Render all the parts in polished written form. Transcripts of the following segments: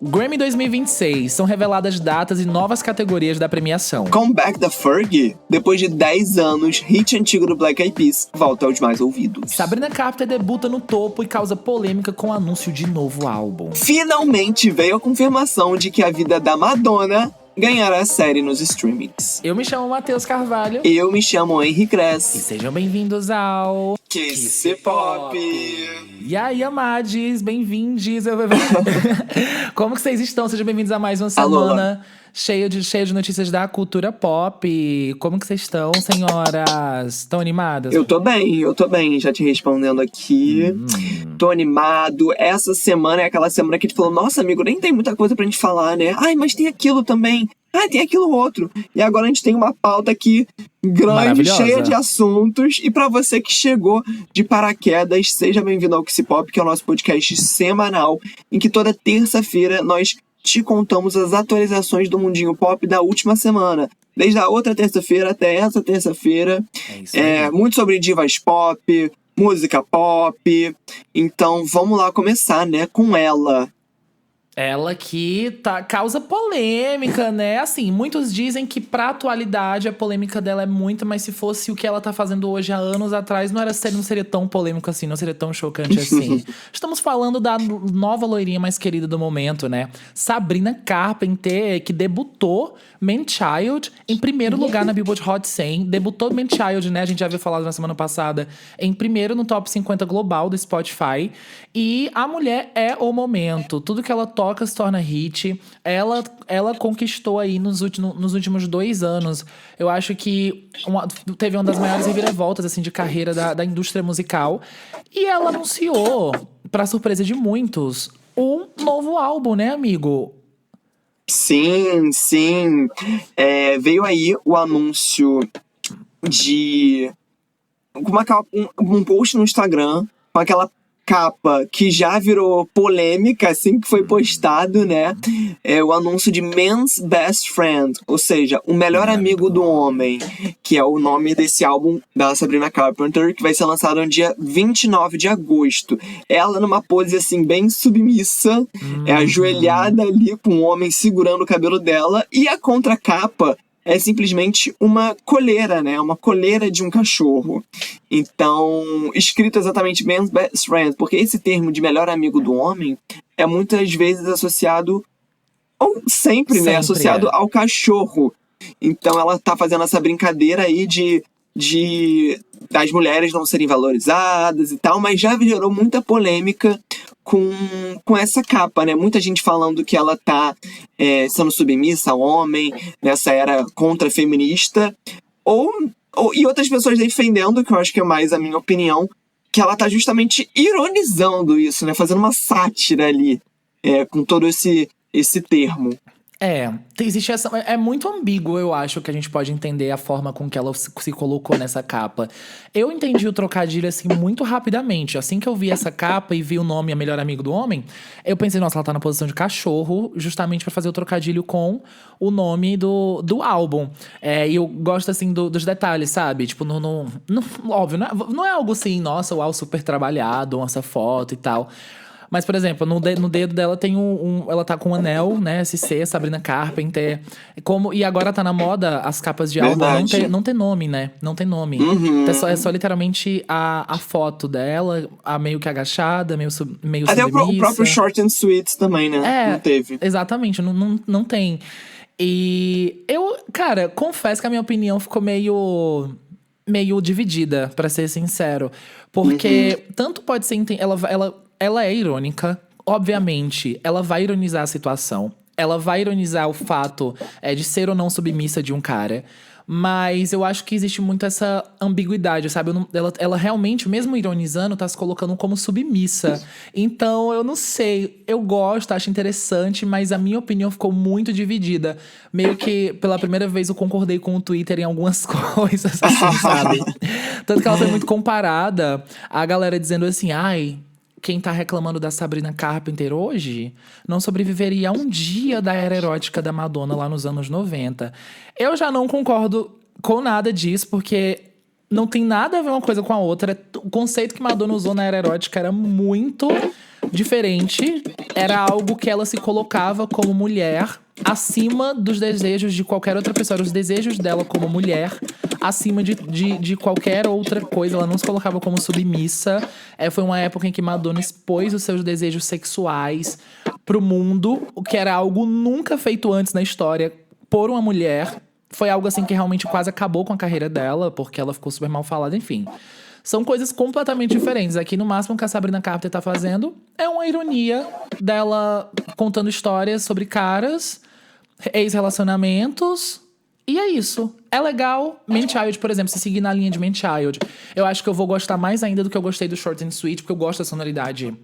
Grammy 2026, são reveladas datas e novas categorias da premiação. Comeback da Fergie, depois de 10 anos, hit antigo do Black Eyed Peas volta aos mais ouvidos. Sabrina Carpenter debuta no topo e causa polêmica com o anúncio de novo álbum. Finalmente veio a confirmação de que a vida da Madonna ganhará série nos streamings. Eu me chamo Matheus Carvalho. Eu me chamo Henry E Kress. sejam bem-vindos ao Kiss Pop. E aí, amades, bem-vindos. Como que vocês estão? Sejam bem-vindos a mais uma semana cheia de notícias da cultura pop. Como que vocês estão, senhoras? Estão animadas? Eu tô bem, já te respondendo aqui. Tô animado. Essa semana é aquela semana que a gente falou, nossa, amigo, nem tem muita coisa pra gente falar, né? Ai, mas tem aquilo também. Ah, tem aquilo outro. E agora a gente tem uma pauta aqui grande, cheia de assuntos. E pra você que chegou de paraquedas, seja bem-vindo ao Kiss Pop, que é o nosso podcast semanal, em que toda terça-feira nós te contamos as atualizações do mundinho pop da última semana. Desde a outra terça-feira até essa terça-feira. É isso aí. Muito sobre divas pop, música pop. Então vamos lá começar, né, com ela. Ela que causa polêmica, né? Assim, muitos dizem que pra atualidade a polêmica dela é muito, mas se fosse o que ela tá fazendo hoje há anos atrás, não seria tão polêmico assim, não seria tão chocante assim. Estamos falando da nova loirinha mais querida do momento, né? Sabrina Carpenter, que debutou Man Child em primeiro lugar na Billboard Hot 100. Debutou Man Child, né? A gente já havia falado na semana passada, em primeiro no Top 50 global do Spotify. E a mulher é o momento. Tudo que ela toca se torna hit. Ela conquistou aí nos últimos 2 anos. Eu acho que teve uma das maiores reviravoltas assim, de carreira da indústria musical. E ela anunciou, pra surpresa de muitos, um novo álbum, né, amigo? Sim. Veio aí o anúncio de um post no Instagram com aquela capa que já virou polêmica assim que foi postado, né? O anúncio de Man's Best Friend, ou seja, o melhor amigo do homem, que é o nome desse álbum da Sabrina Carpenter, que vai ser lançado no dia 29 de agosto. Ela numa pose assim bem submissa, ajoelhada ali com um homem segurando o cabelo dela, e a contracapa é simplesmente uma coleira, né? Uma coleira de um cachorro. Então, escrito exatamente Man's Best Friend, porque esse termo de melhor amigo do homem é muitas vezes associado, ou sempre, né? Associado ao cachorro. Então, ela tá fazendo essa brincadeira aí das mulheres não serem valorizadas e tal, mas já gerou muita polêmica com essa capa, né? Muita gente falando que ela tá sendo submissa ao homem, nessa era contra-feminista, e outras pessoas defendendo, que eu acho que é mais a minha opinião, que ela tá justamente ironizando isso, né? Fazendo uma sátira ali, com todo esse termo. Existe essa. É muito ambíguo, eu acho, que a gente pode entender a forma com que ela se colocou nessa capa. Eu entendi o trocadilho, assim, muito rapidamente. Assim que eu vi essa capa e vi o nome A Melhor Amigo do Homem, eu pensei, nossa, ela tá na posição de cachorro, justamente pra fazer o trocadilho com o nome do álbum. E eu gosto, assim, dos detalhes, sabe? Tipo, óbvio, não é algo assim, nossa, uau, super trabalhado, essa foto e tal. Mas, por exemplo, no dedo dela tem ela tá com um anel, né? SC, Sabrina Carpenter. E agora tá na moda as capas de álbum não tem nome, né? Não tem nome. Então, é só literalmente a foto dela, meio que agachada, meio submissa. Até o próprio Short and Sweet também, né? Não teve. Exatamente, não tem. E eu, cara, confesso que a minha opinião ficou meio dividida, pra ser sincero. Porque tanto pode ser... Ela é irônica, obviamente. Ela vai ironizar a situação. Ela vai ironizar o fato de ser ou não submissa de um cara. Mas eu acho que existe muito essa ambiguidade, sabe? Ela realmente, mesmo ironizando, tá se colocando como submissa. Então, eu não sei. Eu gosto, acho interessante, mas a minha opinião ficou muito dividida. Meio que, pela primeira vez, eu concordei com o Twitter em algumas coisas, assim, sabe? Tanto que ela foi muito comparada. A galera dizendo assim, quem tá reclamando da Sabrina Carpenter hoje não sobreviveria a um dia da era erótica da Madonna lá nos anos 90. Eu já não concordo com nada disso, porque não tem nada a ver uma coisa com a outra. O conceito que Madonna usou na era erótica era muito diferente. Era algo que ela se colocava como mulher acima dos desejos de qualquer outra pessoa. Eram os desejos dela como mulher acima de qualquer outra coisa. Ela não se colocava como submissa. Foi uma época em que Madonna expôs os seus desejos sexuais pro mundo, o que era algo nunca feito antes na história por uma mulher. Foi algo assim que realmente quase acabou com a carreira dela, porque ela ficou super mal falada, enfim. São coisas completamente diferentes. Aqui, no máximo, o que a Sabrina Carpenter tá fazendo é uma ironia dela contando histórias sobre caras, ex-relacionamentos, e é isso. É legal. Man-Child, por exemplo, se seguir na linha de Man-Child, eu acho que eu vou gostar mais ainda do que eu gostei do Short and Sweet, porque eu gosto da sonoridade.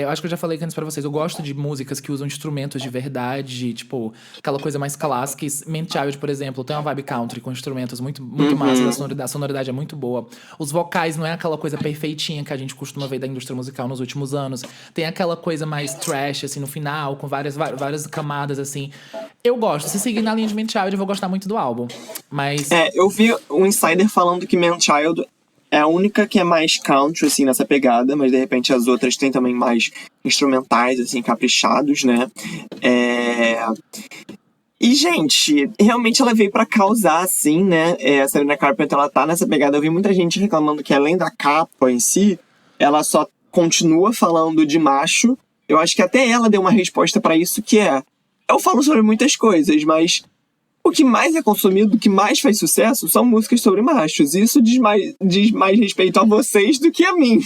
Eu acho que eu já falei antes pra vocês, eu gosto de músicas que usam instrumentos de verdade, tipo, aquela coisa mais clássica. Man-Child, por exemplo, tem uma vibe country com instrumentos muito massa, a sonoridade é muito boa. Os vocais não é aquela coisa perfeitinha que a gente costuma ver da indústria musical nos últimos anos. Tem aquela coisa mais trash, assim, no final, com várias camadas, assim. Eu gosto. Se seguir na linha de Man-Child, eu vou gostar muito do álbum. Mas... eu vi um insider falando que Man-Child é a única que é mais country, assim, nessa pegada, mas de repente as outras têm também mais instrumentais, assim, caprichados, né? E, gente, realmente ela veio pra causar, assim, né? A Sabrina Carpenter, ela tá nessa pegada. Eu vi muita gente reclamando que, além da capa em si, ela só continua falando de macho. Eu acho que até ela deu uma resposta pra isso, que é... Eu falo sobre muitas coisas, mas... O que mais é consumido, o que mais faz sucesso, são músicas sobre machos. Isso diz mais respeito a vocês do que a mim.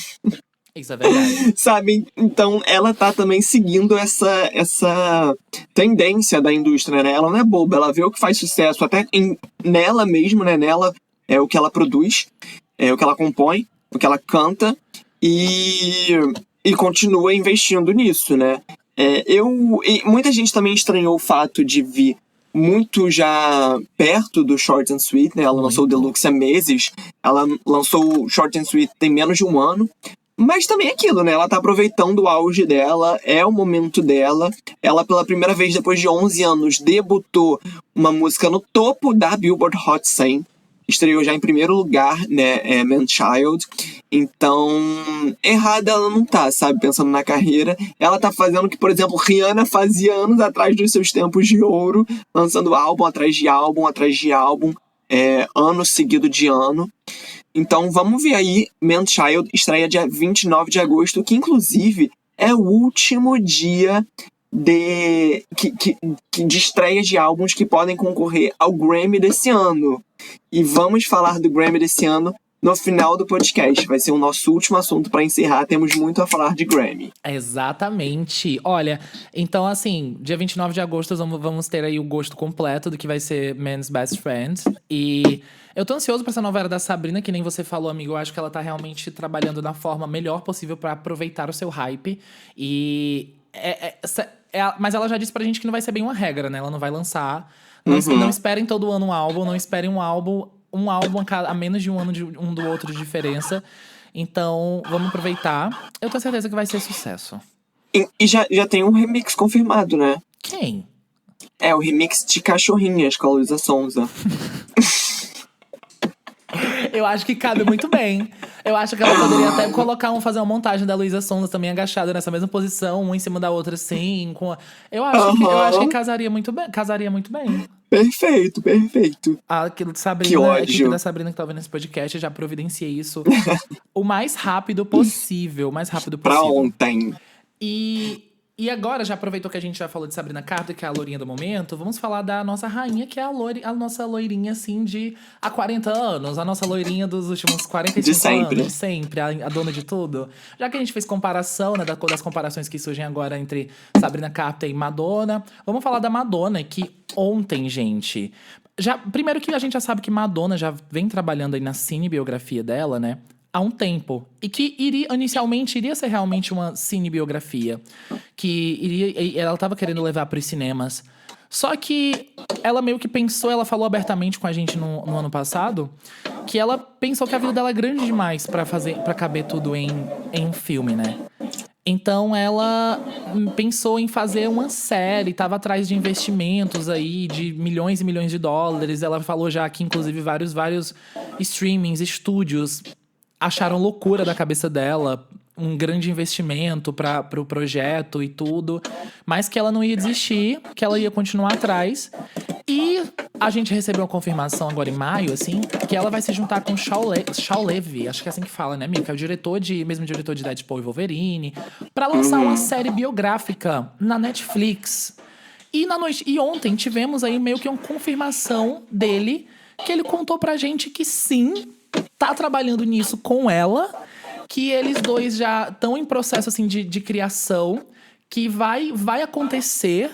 Isso é verdade. Sabe? Então, ela tá também seguindo essa tendência da indústria, né? Ela não é boba, ela vê o que faz sucesso, até nela mesmo, né? Nela é o que ela produz, é o que ela compõe, o que ela canta, e continua investindo nisso, né? E muita gente também estranhou o fato de vir muito já perto do Short and Sweet, né? Ela lançou o Deluxe há meses. Ela lançou o Short and Sweet tem menos de um ano. Mas também é aquilo, né? Ela tá aproveitando o auge dela, é o momento dela. Ela, pela primeira vez, depois de 11 anos, debutou uma música no topo da Billboard Hot 100. Estreou já em primeiro lugar, né? Man-Child. Então, errada ela não tá, sabe? Pensando na carreira. Ela tá fazendo o que, por exemplo, Rihanna fazia anos atrás dos seus tempos de ouro. Lançando álbum atrás de álbum, atrás de álbum. Ano seguido de ano. Então, vamos ver aí. Man-Child estreia dia 29 de agosto, que, inclusive, é o último dia de estreia de álbuns que podem concorrer ao Grammy desse ano. E vamos falar do Grammy desse ano no final do podcast. Vai ser o nosso último assunto para encerrar. Temos muito a falar de Grammy. Exatamente. Olha, então assim, dia 29 de agosto vamos ter aí o gosto completo do que vai ser Man's Best Friend. E eu tô ansioso pra essa nova era da Sabrina, que nem você falou, amigo. Eu acho que ela tá realmente trabalhando da forma melhor possível pra aproveitar o seu hype. E... mas ela já disse pra gente que não vai ser bem uma regra, né? Ela não vai lançar. Não esperem todo ano um álbum, não esperem um álbum a menos de um ano de um do outro de diferença. Então, vamos aproveitar. Eu tenho certeza que vai ser sucesso. E já tem um remix confirmado, né? Quem? O remix de Cachorrinhas com a Luísa Sonza. Eu acho que cabe muito bem. Eu acho que ela poderia até fazer uma montagem da Luísa Sonza também agachada nessa mesma posição, uma em cima da outra, assim. Eu acho que casaria muito bem. Perfeito. Sabrina, Que ódio. A equipe da Sabrina que tá ouvindo esse podcast já providenciei isso o mais rápido possível. Pra ontem. E agora, já aproveitou que a gente já falou de Sabrina Carpenter, que é a lourinha do momento, vamos falar da nossa rainha, que é a nossa loirinha, assim, de há 40 anos. A nossa loirinha dos últimos 45 anos. De sempre. A dona de tudo. Já que a gente fez comparação, né, das comparações que surgem agora entre Sabrina Carpenter e Madonna, vamos falar da Madonna, que ontem, gente... Primeiro que a gente já sabe que Madonna já vem trabalhando aí na cinebiografia dela, né? Há um tempo. E que inicialmente iria ser realmente uma cinebiografia. Ela estava querendo levar para os cinemas. Só que ela meio que pensou, ela falou abertamente com a gente no ano passado, que ela pensou que a vida dela é grande demais para caber tudo em um filme, né? Então ela pensou em fazer uma série, estava atrás de investimentos aí de milhões e milhões de dólares. Ela falou já que, inclusive, vários streamings, estúdios acharam loucura da cabeça dela, um grande investimento para o projeto e tudo, mas que ela não ia desistir, que ela ia continuar atrás. E a gente recebeu a confirmação agora em maio, assim, que ela vai se juntar com o Shaw Levy, acho que é assim que fala, né, Mika? É o mesmo diretor de Deadpool e Wolverine, pra lançar uma série biográfica na Netflix. E ontem tivemos aí meio que uma confirmação dele, que ele contou pra gente que sim, tá trabalhando nisso com ela, que eles dois já estão em processo, assim, de criação, que vai acontecer,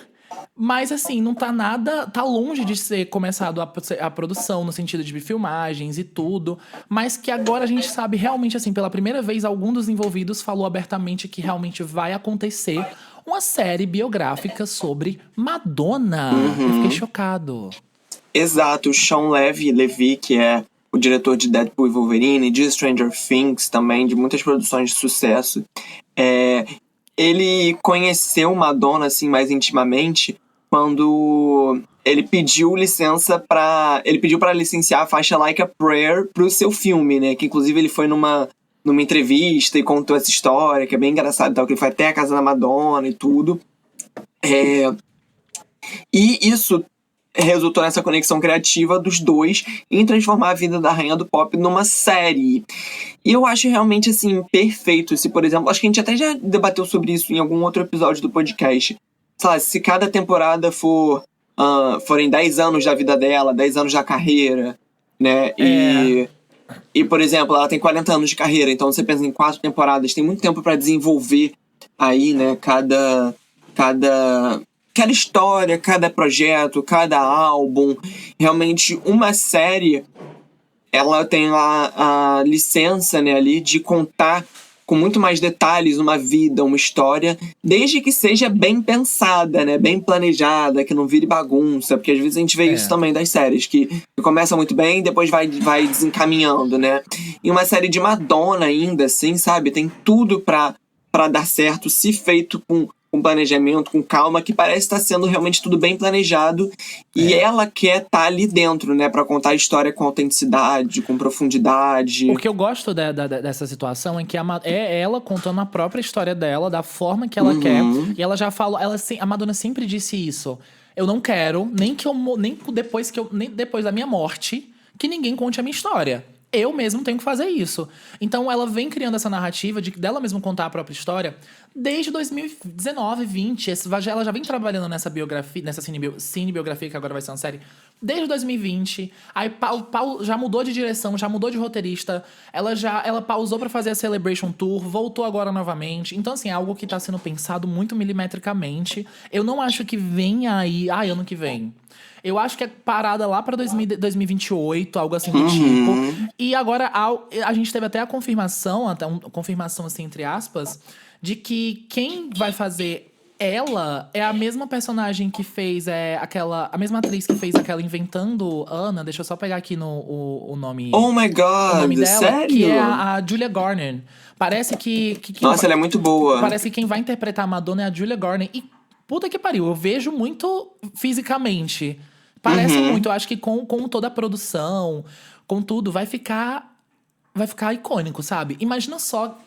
mas, assim, não tá nada... Tá longe de ser começado a produção, no sentido de filmagens e tudo, mas que agora a gente sabe realmente, assim, pela primeira vez, algum dos envolvidos falou abertamente que realmente vai acontecer uma série biográfica sobre Madonna. Eu fiquei chocado. Exato, o Sean Levy, que é o diretor de Deadpool e Wolverine, de Stranger Things também, de muitas produções de sucesso. Ele conheceu Madonna, assim, mais intimamente, quando ele pediu licença ele pediu para licenciar a faixa Like a Prayer pro seu filme, né? Que inclusive ele foi numa entrevista e contou essa história, que é bem engraçado e tal, que ele foi até a casa da Madonna e tudo. E isso resultou nessa conexão criativa dos dois em transformar a vida da rainha do pop numa série. E eu acho realmente, assim, perfeito. Se, por exemplo, acho que a gente até já debateu sobre isso em algum outro episódio do podcast. Sei lá, se cada temporada forem 10 anos da vida dela, 10 anos da carreira, né? E, por exemplo, ela tem 40 anos de carreira, então você pensa em 4 temporadas, tem muito tempo pra desenvolver aí, né, cada história, cada projeto, cada álbum. Realmente, uma série, ela tem a licença, né, ali de contar com muito mais detalhes uma vida, uma história, desde que seja bem pensada, né, bem planejada, que não vire bagunça, porque às vezes a gente vê isso também das séries, que começa muito bem e depois vai desencaminhando, né. E uma série de Madonna ainda, assim, sabe, tem tudo pra dar certo, se feito com planejamento, com calma, que parece estar sendo realmente tudo bem planejado. E ela quer estar ali dentro, né? Pra contar a história com autenticidade, com profundidade. O que eu gosto dessa situação é que é ela contando a própria história dela, da forma que ela quer. E ela já falou... a Madonna sempre disse isso. Eu não quero, nem depois da minha morte, que ninguém conte a minha história. Eu mesmo tenho que fazer isso. Então ela vem criando essa narrativa dela mesma contar a própria história desde 2019, 20. Ela já vem trabalhando nessa biografia, nessa cinebiografia, que agora vai ser uma série, desde 2020. Aí já mudou de direção, já mudou de roteirista. Ela pausou pra fazer a Celebration Tour, voltou agora novamente. Então, assim, é algo que tá sendo pensado muito milimetricamente. Eu não acho que venha aí... ano que vem. Eu acho que é parada lá pra 2028, algo assim do tipo. E agora a gente teve até a confirmação, confirmação assim, entre aspas, de que quem vai fazer ela é a mesma personagem que fez a mesma atriz que fez aquela Inventando Anna. Deixa eu só pegar aqui o nome. Oh my God, o nome dela, sério? que é a Julia Garner. Parece que Nossa, ela é muito boa. Parece que quem vai interpretar a Madonna é a Julia Garner. E puta que pariu, eu vejo muito fisicamente. Parece muito. Eu acho que com toda a produção, com tudo, vai ficar icônico, sabe? Imagina só,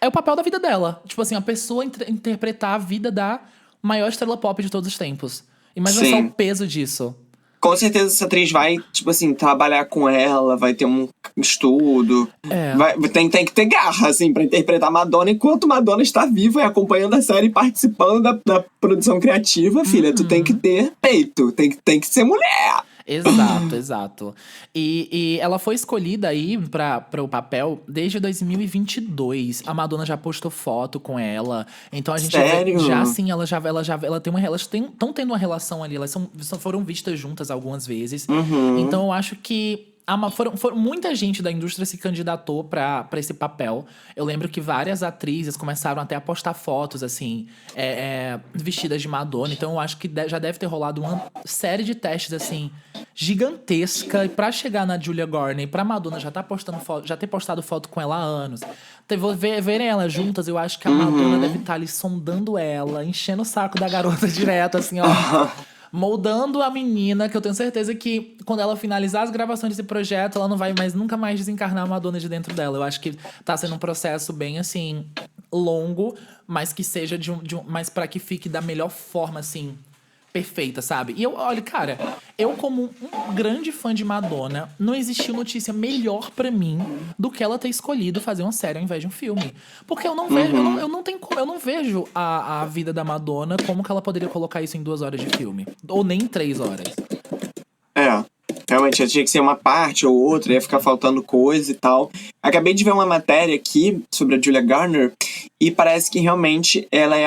é o papel da vida dela. Tipo assim, a pessoa interpretar a vida da maior estrela pop de todos os tempos. Imagina só o peso disso. Com certeza essa atriz vai, tipo assim, trabalhar com ela, vai ter um estudo. Tem que ter garra, assim, pra interpretar Madonna enquanto Madonna está viva e acompanhando a série e participando da produção criativa, filha. Tu tem que ter peito, tem que ser mulher. Exato. E ela foi escolhida aí pra o papel desde 2022. A Madonna já postou foto com ela. Então a gente Sério? ela tem elas estão tendo uma relação ali. Elas foram vistas juntas algumas vezes. Então eu acho que muita gente da indústria se candidatou pra esse papel. Eu lembro que várias atrizes começaram até a postar fotos, assim, vestidas de Madonna. Então eu acho que já deve ter rolado uma série de testes, assim, gigantesca. E pra chegar na Julia Garner, pra Madonna já ter postado foto com ela há anos. Verem elas juntas, eu acho que a Madonna deve estar ali sondando ela, enchendo o saco da garota direto, assim, ó. moldando a menina, que eu tenho certeza que quando ela finalizar as gravações desse projeto, ela não vai mais nunca mais desencarnar a Madonna de dentro dela. Eu acho que tá sendo um processo bem, assim, longo, mas que seja mas para que fique da melhor forma, assim, perfeita, sabe? E eu, olha, cara, eu como um grande fã de Madonna, não existiu notícia melhor pra mim do que ela ter escolhido fazer uma série ao invés de um filme. Porque eu não vejo, eu não vejo a vida da Madonna como que ela poderia colocar isso em 2 horas de filme. Ou nem em 3 horas. É, realmente tinha que ser uma parte ou outra, ia ficar faltando coisa e tal. Acabei de ver uma matéria aqui sobre a Julia Garner e parece que realmente ela é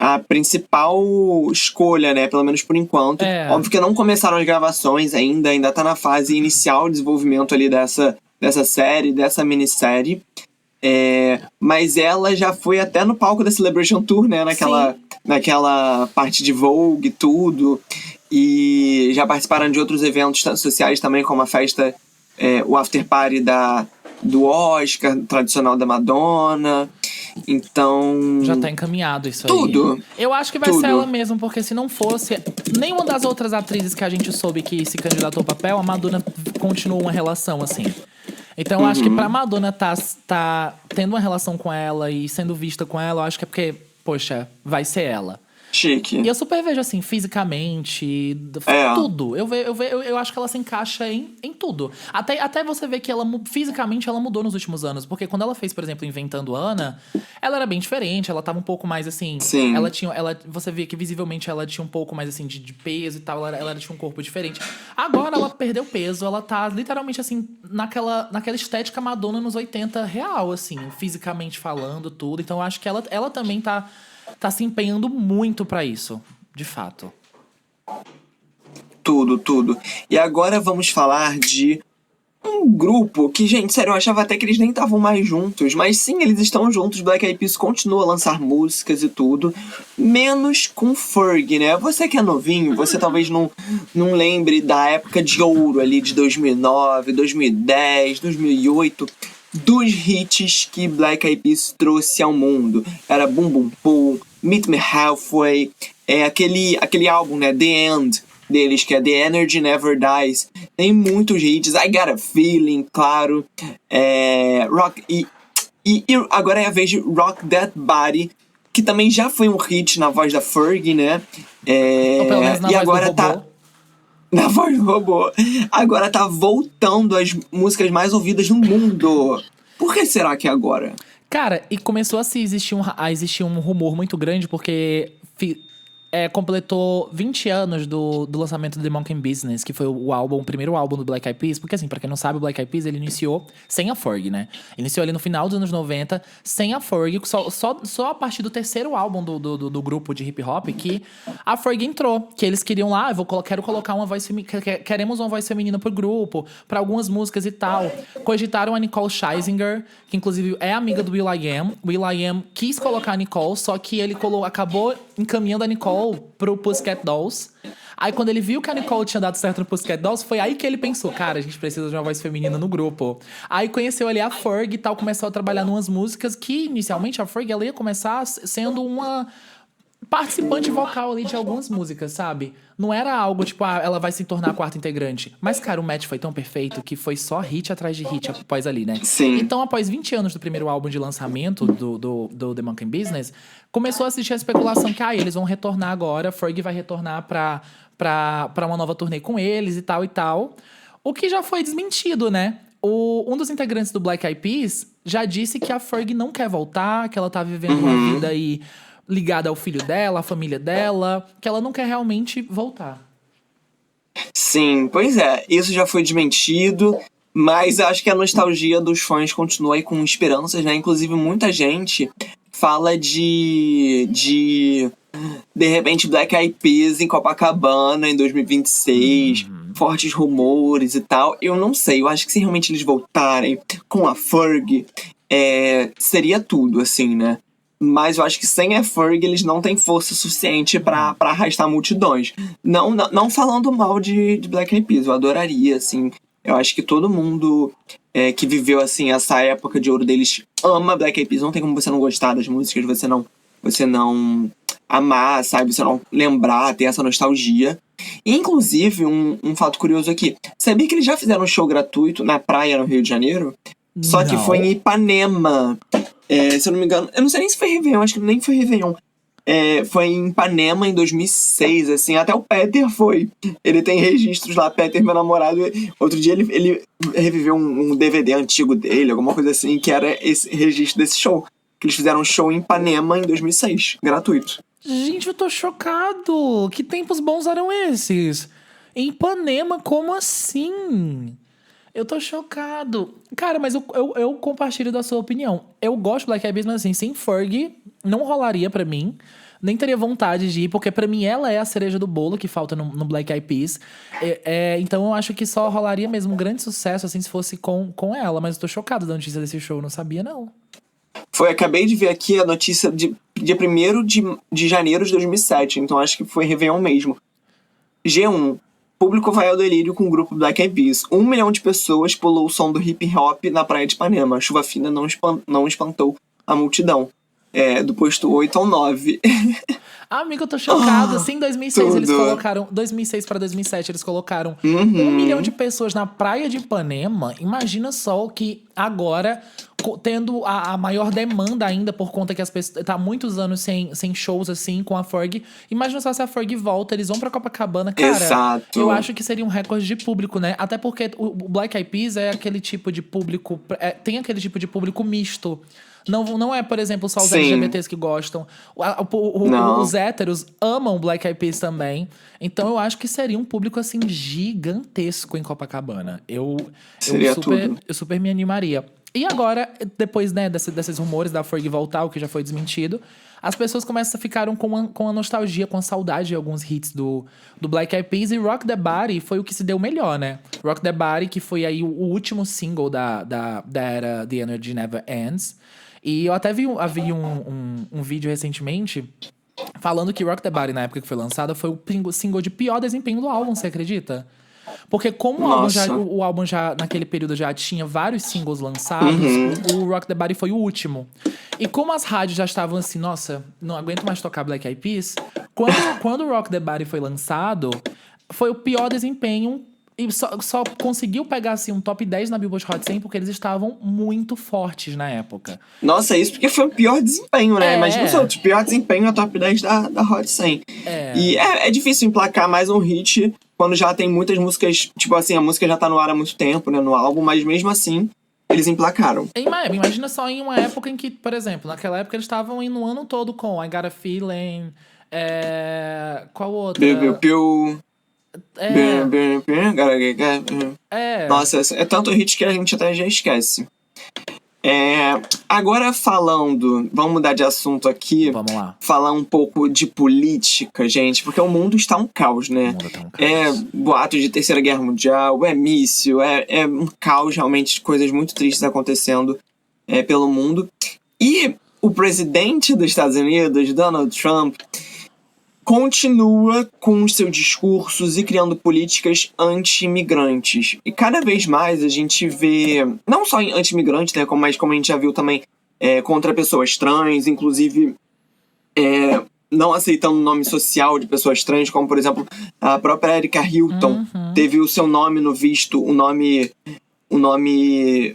a principal escolha, né? Pelo menos por enquanto. É. Óbvio que não começaram as gravações ainda tá na fase inicial de desenvolvimento ali dessa série, dessa minissérie. Mas ela já foi até no palco da Celebration Tour, né? Naquela parte de Vogue e tudo. E já participaram de outros eventos sociais também, como a festa, o after party do Oscar, tradicional da Madonna. Então... Já tá encaminhado isso tudo. aí. Eu acho que vai ser ela mesmo, porque se não fosse nenhuma das outras atrizes que a gente soube que se candidatou ao papel, a Madonna continuou uma relação, assim. Então eu acho que pra Madonna tá tendo uma relação com ela e sendo vista com ela, eu acho que é porque, poxa, vai ser ela. Chique. E eu super vejo, assim, fisicamente, tudo. Eu acho que ela se encaixa em tudo. Até você ver que ela, fisicamente, ela mudou nos últimos anos. Porque quando ela fez, por exemplo, Inventando Anna, ela era bem diferente. Ela tava um pouco mais, assim... Sim. Você vê que, visivelmente, ela tinha um pouco mais, assim, de peso e tal. Ela tinha um corpo diferente. Agora, ela perdeu peso. Ela tá, literalmente, assim, naquela estética Madonna nos 80 real, assim. Fisicamente falando, tudo. Então, eu acho que ela também tá se empenhando muito pra isso, de fato. Tudo. E agora vamos falar de um grupo que, gente, sério, eu achava até que eles nem estavam mais juntos. Mas sim, eles estão juntos. Black Eyed Peas continua a lançar músicas e tudo. Menos com Fergie, né? Você que é novinho, você talvez não lembre da época de ouro ali de 2009, 2010, 2008... dos hits que Black Eyed Peas trouxe ao mundo. Era Boom Boom Pool, Meet Me Halfway, aquele álbum, né, The End deles, que é The Energy Never Dies. Tem muitos hits, I Got a Feeling, claro, Rock, e agora é a vez de Rock That Body, que também já foi um hit na voz da Fergie, né? Ou pelo menos na e voz agora do robô. Na voz do robô. Agora tá voltando as músicas mais ouvidas no mundo. Por que será que é agora? Cara, e começou a existir um rumor muito grande, porque completou 20 anos do lançamento do The Monkey Business, que foi o primeiro álbum do Black Eyed Peas. Porque, assim, pra quem não sabe, o Black Eyed Peas, ele iniciou sem a Fergie, né? Iniciou ali no final dos anos 90, sem a Fergie, só a partir do terceiro álbum do grupo de hip hop que a Fergie entrou. Que eles queriam lá, quero colocar uma voz feminina, queremos uma voz feminina pro grupo, pra algumas músicas e tal. Cogitaram a Nicole Scherzinger, que inclusive é amiga do will.i.am. will.i.am quis colocar a Nicole, só que ele acabou encaminhando a Nicole pro Pussycat Dolls. Aí quando ele viu que a Nicole tinha dado certo no Pussycat Dolls, foi aí que ele pensou, cara, a gente precisa de uma voz feminina no grupo. Aí conheceu ali a Fergie e tal, começou a trabalhar numas músicas que, inicialmente, a Fergie, ela ia começar sendo uma participante vocal ali de algumas músicas, sabe? Não era algo tipo, ela vai se tornar a quarta integrante. Mas, cara, o match foi tão perfeito que foi só hit atrás de hit após ali, né? Sim. Então, após 20 anos do primeiro álbum de lançamento do The Monkey Business, começou a assistir a especulação que, eles vão retornar agora, Fergie vai retornar pra uma nova turnê com eles e tal e tal. O que já foi desmentido, né? Um dos integrantes do Black Eyed Peas já disse que a Fergie não quer voltar, que ela tá vivendo uma vida aí ligada ao filho dela, à família dela, que ela não quer realmente voltar. Sim, pois é, isso já foi desmentido, mas acho que a nostalgia dos fãs continua aí com esperanças, né? Inclusive, muita gente fala de repente Black Eyed Peas em Copacabana em 2026, fortes rumores e tal. Eu não sei, eu acho que se realmente eles voltarem com a Fergie, seria tudo, assim, né? Mas eu acho que sem a Fergie eles não têm força suficiente pra arrastar multidões. Não falando mal de Black Eyed Peas, eu adoraria, assim. Eu acho que todo mundo que viveu, assim, essa época de ouro deles ama Black Eyed Peas. Não tem como você não gostar das músicas, você não amar, sabe? Você não lembrar, ter essa nostalgia. E, inclusive, um fato curioso aqui. Sabia que eles já fizeram um show gratuito na praia no Rio de Janeiro? Só que foi em Ipanema. Se eu não me engano, eu não sei nem se foi Réveillon, acho que nem foi Réveillon. Foi em Ipanema em 2006, assim, até o Peter foi. Ele tem registros lá, Peter, meu namorado. Outro dia ele reviveu um DVD antigo dele, alguma coisa assim, que era esse registro desse show. Que eles fizeram um show em Ipanema em 2006, gratuito. Gente, eu tô chocado. Que tempos bons eram esses? Em Ipanema, como assim? Eu tô chocado. Cara, mas eu compartilho da sua opinião. Eu gosto do Black Eyed Peas, mas assim, sem Fergie, não rolaria pra mim. Nem teria vontade de ir, porque pra mim ela é a cereja do bolo que falta no Black Eyed Peas. Então eu acho que só rolaria mesmo um grande sucesso, assim, se fosse com ela. Mas eu tô chocado da notícia desse show, não sabia, não. Acabei de ver aqui a notícia de dia 1º de janeiro de 2007, então acho que foi Réveillon mesmo. G1. Público vai ao delírio com o grupo Black Eyed Peas. 1 milhão de pessoas pulou o som do hip hop na praia de Ipanema. A chuva fina não espantou a multidão. Do posto 8 ao 9. Amigo, eu tô chocada. Sim, em 2006 tudo. eles colocaram... 2006 pra 2007 eles colocaram 1 milhão de pessoas na praia de Ipanema. Imagina só que agora, tendo a maior demanda ainda, por conta que as pessoas... Tá há muitos anos sem shows, assim, com a Fergie. Imagina só se a Fergie volta, eles vão pra Copacabana. Cara, exato. Eu acho que seria um recorde de público, né? Até porque o Black Eyed Peas é aquele tipo de público... tem aquele tipo de público misto. Não é, por exemplo, só os Sim. LGBTs que gostam. Os héteros amam Black Eyed Peas também. Então eu acho que seria um público, assim, gigantesco em Copacabana. Eu super me animaria. E agora, depois, né, desses rumores da Fergie voltar, o que já foi desmentido, as pessoas ficaram com a nostalgia, com a saudade de alguns hits do Black Eyed Peas. E Rock the Body foi o que se deu melhor, né? Rock the Body, que foi aí o último single da era The Energy Never Ends. E eu até vi um vídeo recentemente falando que Rock the Body, na época que foi lançada, foi o single de pior desempenho do álbum, você acredita? Porque como o álbum já, naquele período, já tinha vários singles lançados, o Rock the Body foi o último. E como as rádios já estavam assim, nossa, não aguento mais tocar Black Eyed Peas, quando o Rock the Body foi lançado, foi o pior desempenho. E só conseguiu pegar, assim, um top 10 na Billboard Hot 100 porque eles estavam muito fortes na época. Nossa, isso porque foi o pior desempenho, né? Imagina os outros. Pior desempenho é top 10 da Hot 100. E é difícil emplacar mais um hit quando já tem muitas músicas... Tipo assim, a música já tá no ar há muito tempo, né? No álbum, mas mesmo assim, eles emplacaram. Imagina só em uma época em que, por exemplo, naquela época eles estavam indo o ano todo com I Got a Feeling... qual outra? Nossa, é tanto hit que a gente até já esquece. Agora vamos mudar de assunto aqui. Vamos lá. Falar um pouco de política, gente, porque o mundo está um caos, né? O mundo tá um caos. Boato de Terceira Guerra Mundial, míssil, é um caos realmente de coisas muito tristes acontecendo pelo mundo. E o presidente dos Estados Unidos, Donald Trump, continua com os seus discursos e criando políticas anti-imigrantes. E cada vez mais a gente vê, não só anti-imigrantes, né, mas como a gente já viu também contra pessoas trans, inclusive não aceitando o nome social de pessoas trans, como, por exemplo, a própria Erika Hilton teve o seu nome no visto, o nome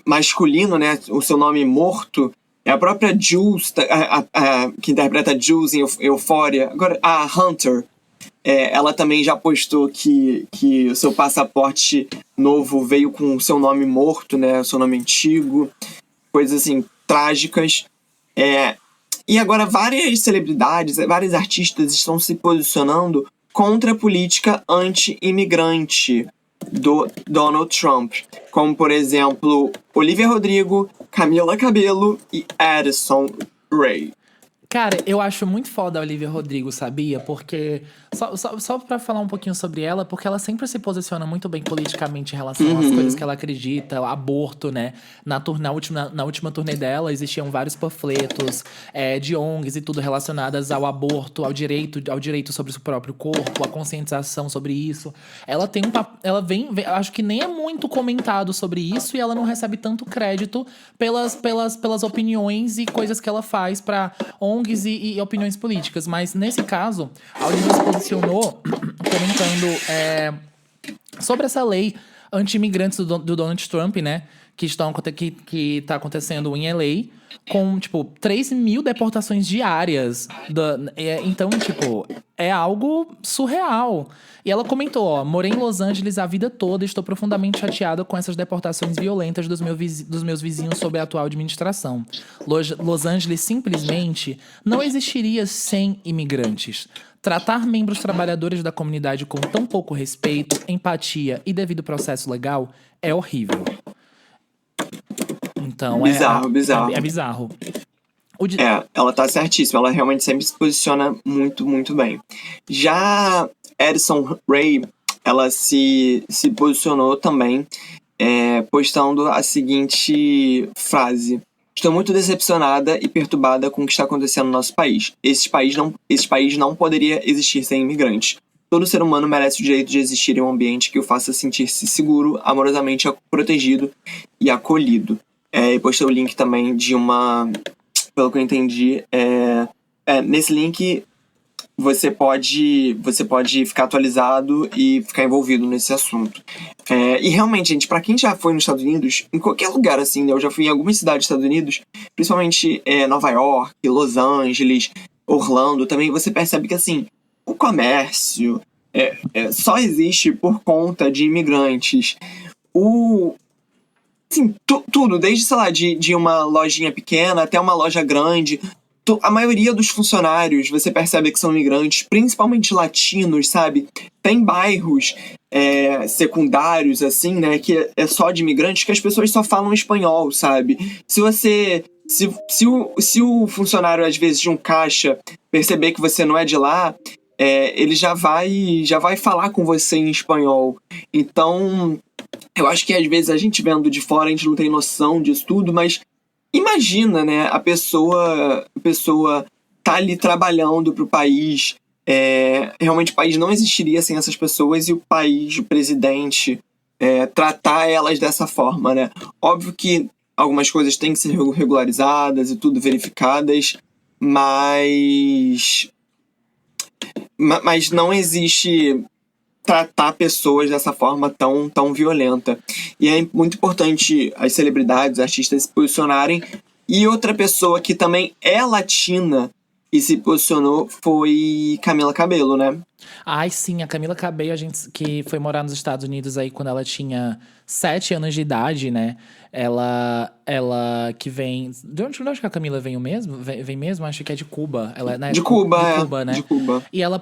masculino, né, o seu nome morto. A própria Jules, que interpreta Jules em Euphoria, agora a Hunter, ela também já postou que o seu passaporte novo veio com o seu nome morto, né, o seu nome antigo, coisas assim, trágicas. E agora várias celebridades, vários artistas estão se posicionando contra a política anti-imigrante do Donald Trump, como, por exemplo, Olivia Rodrigo, Camila Cabello e Addison Rae. Cara, eu acho muito foda a Olivia Rodrigo, sabia? Porque, só pra falar um pouquinho sobre ela, porque ela sempre se posiciona muito bem politicamente em relação às coisas que ela acredita, aborto, né? Na última turnê dela, existiam vários panfletos de ONGs e tudo relacionadas ao aborto, ao direito sobre o próprio corpo, a conscientização sobre isso. Ela tem ela vem, acho que nem é muito comentado sobre isso e ela não recebe tanto crédito pelas opiniões e coisas que ela faz pra ONGs ONGs e opiniões políticas. Mas, nesse caso, a Olivia se posicionou comentando sobre essa lei anti-imigrantes do Donald Trump, né? Que tá acontecendo em LA, com, tipo, 3 mil deportações diárias. Então, tipo, é algo surreal. E ela comentou, ó, morei em Los Angeles a vida toda e estou profundamente chateada com essas deportações violentas dos meus vizinhos sob a atual administração. Los Angeles simplesmente não existiria sem imigrantes. Tratar membros trabalhadores da comunidade com tão pouco respeito, empatia e devido processo legal é horrível. Então, Bizarro. É bizarro. Ela tá certíssima. Ela realmente sempre se posiciona muito, muito bem. Já Addison Rae, ela se posicionou também, postando a seguinte frase: estou muito decepcionada e perturbada com o que está acontecendo no nosso país. Esse país não poderia existir sem imigrantes. Todo ser humano merece o direito de existir em um ambiente que o faça sentir-se seguro, amorosamente protegido e acolhido. E postei o link também de uma... Pelo que eu entendi, nesse link você pode ficar atualizado e ficar envolvido nesse assunto. E realmente, gente, pra quem já foi nos Estados Unidos, em qualquer lugar assim, né? Eu já fui em algumas cidades dos Estados Unidos, principalmente Nova York, Los Angeles, Orlando, também você percebe que, assim, o comércio só existe por conta de imigrantes. Assim, tudo, desde, sei lá, de uma lojinha pequena até uma loja grande. A maioria dos funcionários, você percebe que são imigrantes, principalmente latinos, sabe? Tem bairros secundários, assim, né, que é só de imigrantes, que as pessoas só falam espanhol, sabe? Se o funcionário, às vezes, de um caixa perceber que você não é de lá, ele já vai falar com você em espanhol. Então, eu acho que às vezes a gente vendo de fora, a gente não tem noção disso tudo, mas imagina, né, a pessoa tá ali trabalhando pro país. Realmente o país não existiria sem essas pessoas, e o país, o presidente, tratar elas dessa forma, né? Óbvio que algumas coisas têm que ser regularizadas e tudo verificadas, mas não existe tratar pessoas dessa forma tão violenta. E é muito importante as celebridades, os artistas se posicionarem. E outra pessoa que também é latina e se posicionou foi Camila Cabello, né? Ai, sim, a Camila Cabello, que foi morar nos Estados Unidos aí quando ela tinha 7 anos de idade, né? Ela que vem... De onde que a Camila veio mesmo? Vem mesmo? Acho que é de Cuba. Ela, né? De Cuba, né? De Cuba. E ela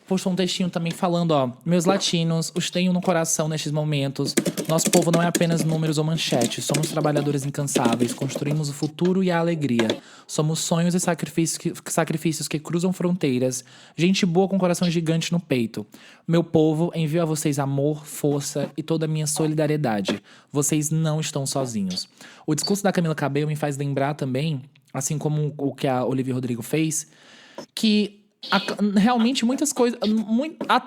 postou um textinho também falando, ó... Meus latinos, os tenho no coração nestes momentos. Nosso povo não é apenas números ou manchetes. Somos trabalhadores incansáveis. Construímos o futuro e a alegria. Somos sonhos e sacrifícios que cruzam fronteiras. Gente boa com coração gigante no peito. Meu povo, envio a vocês amor, força e toda a minha solidariedade. Vocês não estão sozinhos. O discurso da Camila Cabello me faz lembrar também, assim como o que a Olivia Rodrigo fez, que realmente muitas coisas...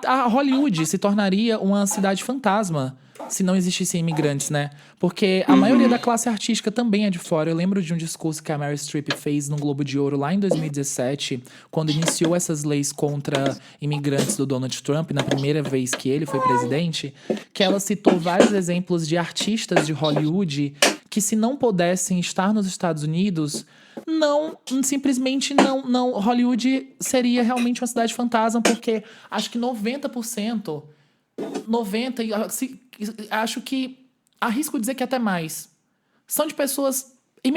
A Hollywood se tornaria uma cidade fantasma se não existissem imigrantes, né? Porque a maioria da classe artística também é de fora. Eu lembro de um discurso que a Meryl Streep fez no Globo de Ouro lá em 2017, quando iniciou essas leis contra imigrantes do Donald Trump, na primeira vez que ele foi presidente, que ela citou vários exemplos de artistas de Hollywood que, se não pudessem estar nos Estados Unidos, simplesmente não, Hollywood seria realmente uma cidade fantasma, porque acho que 90%, acho que arrisco dizer que até mais, são de pessoas,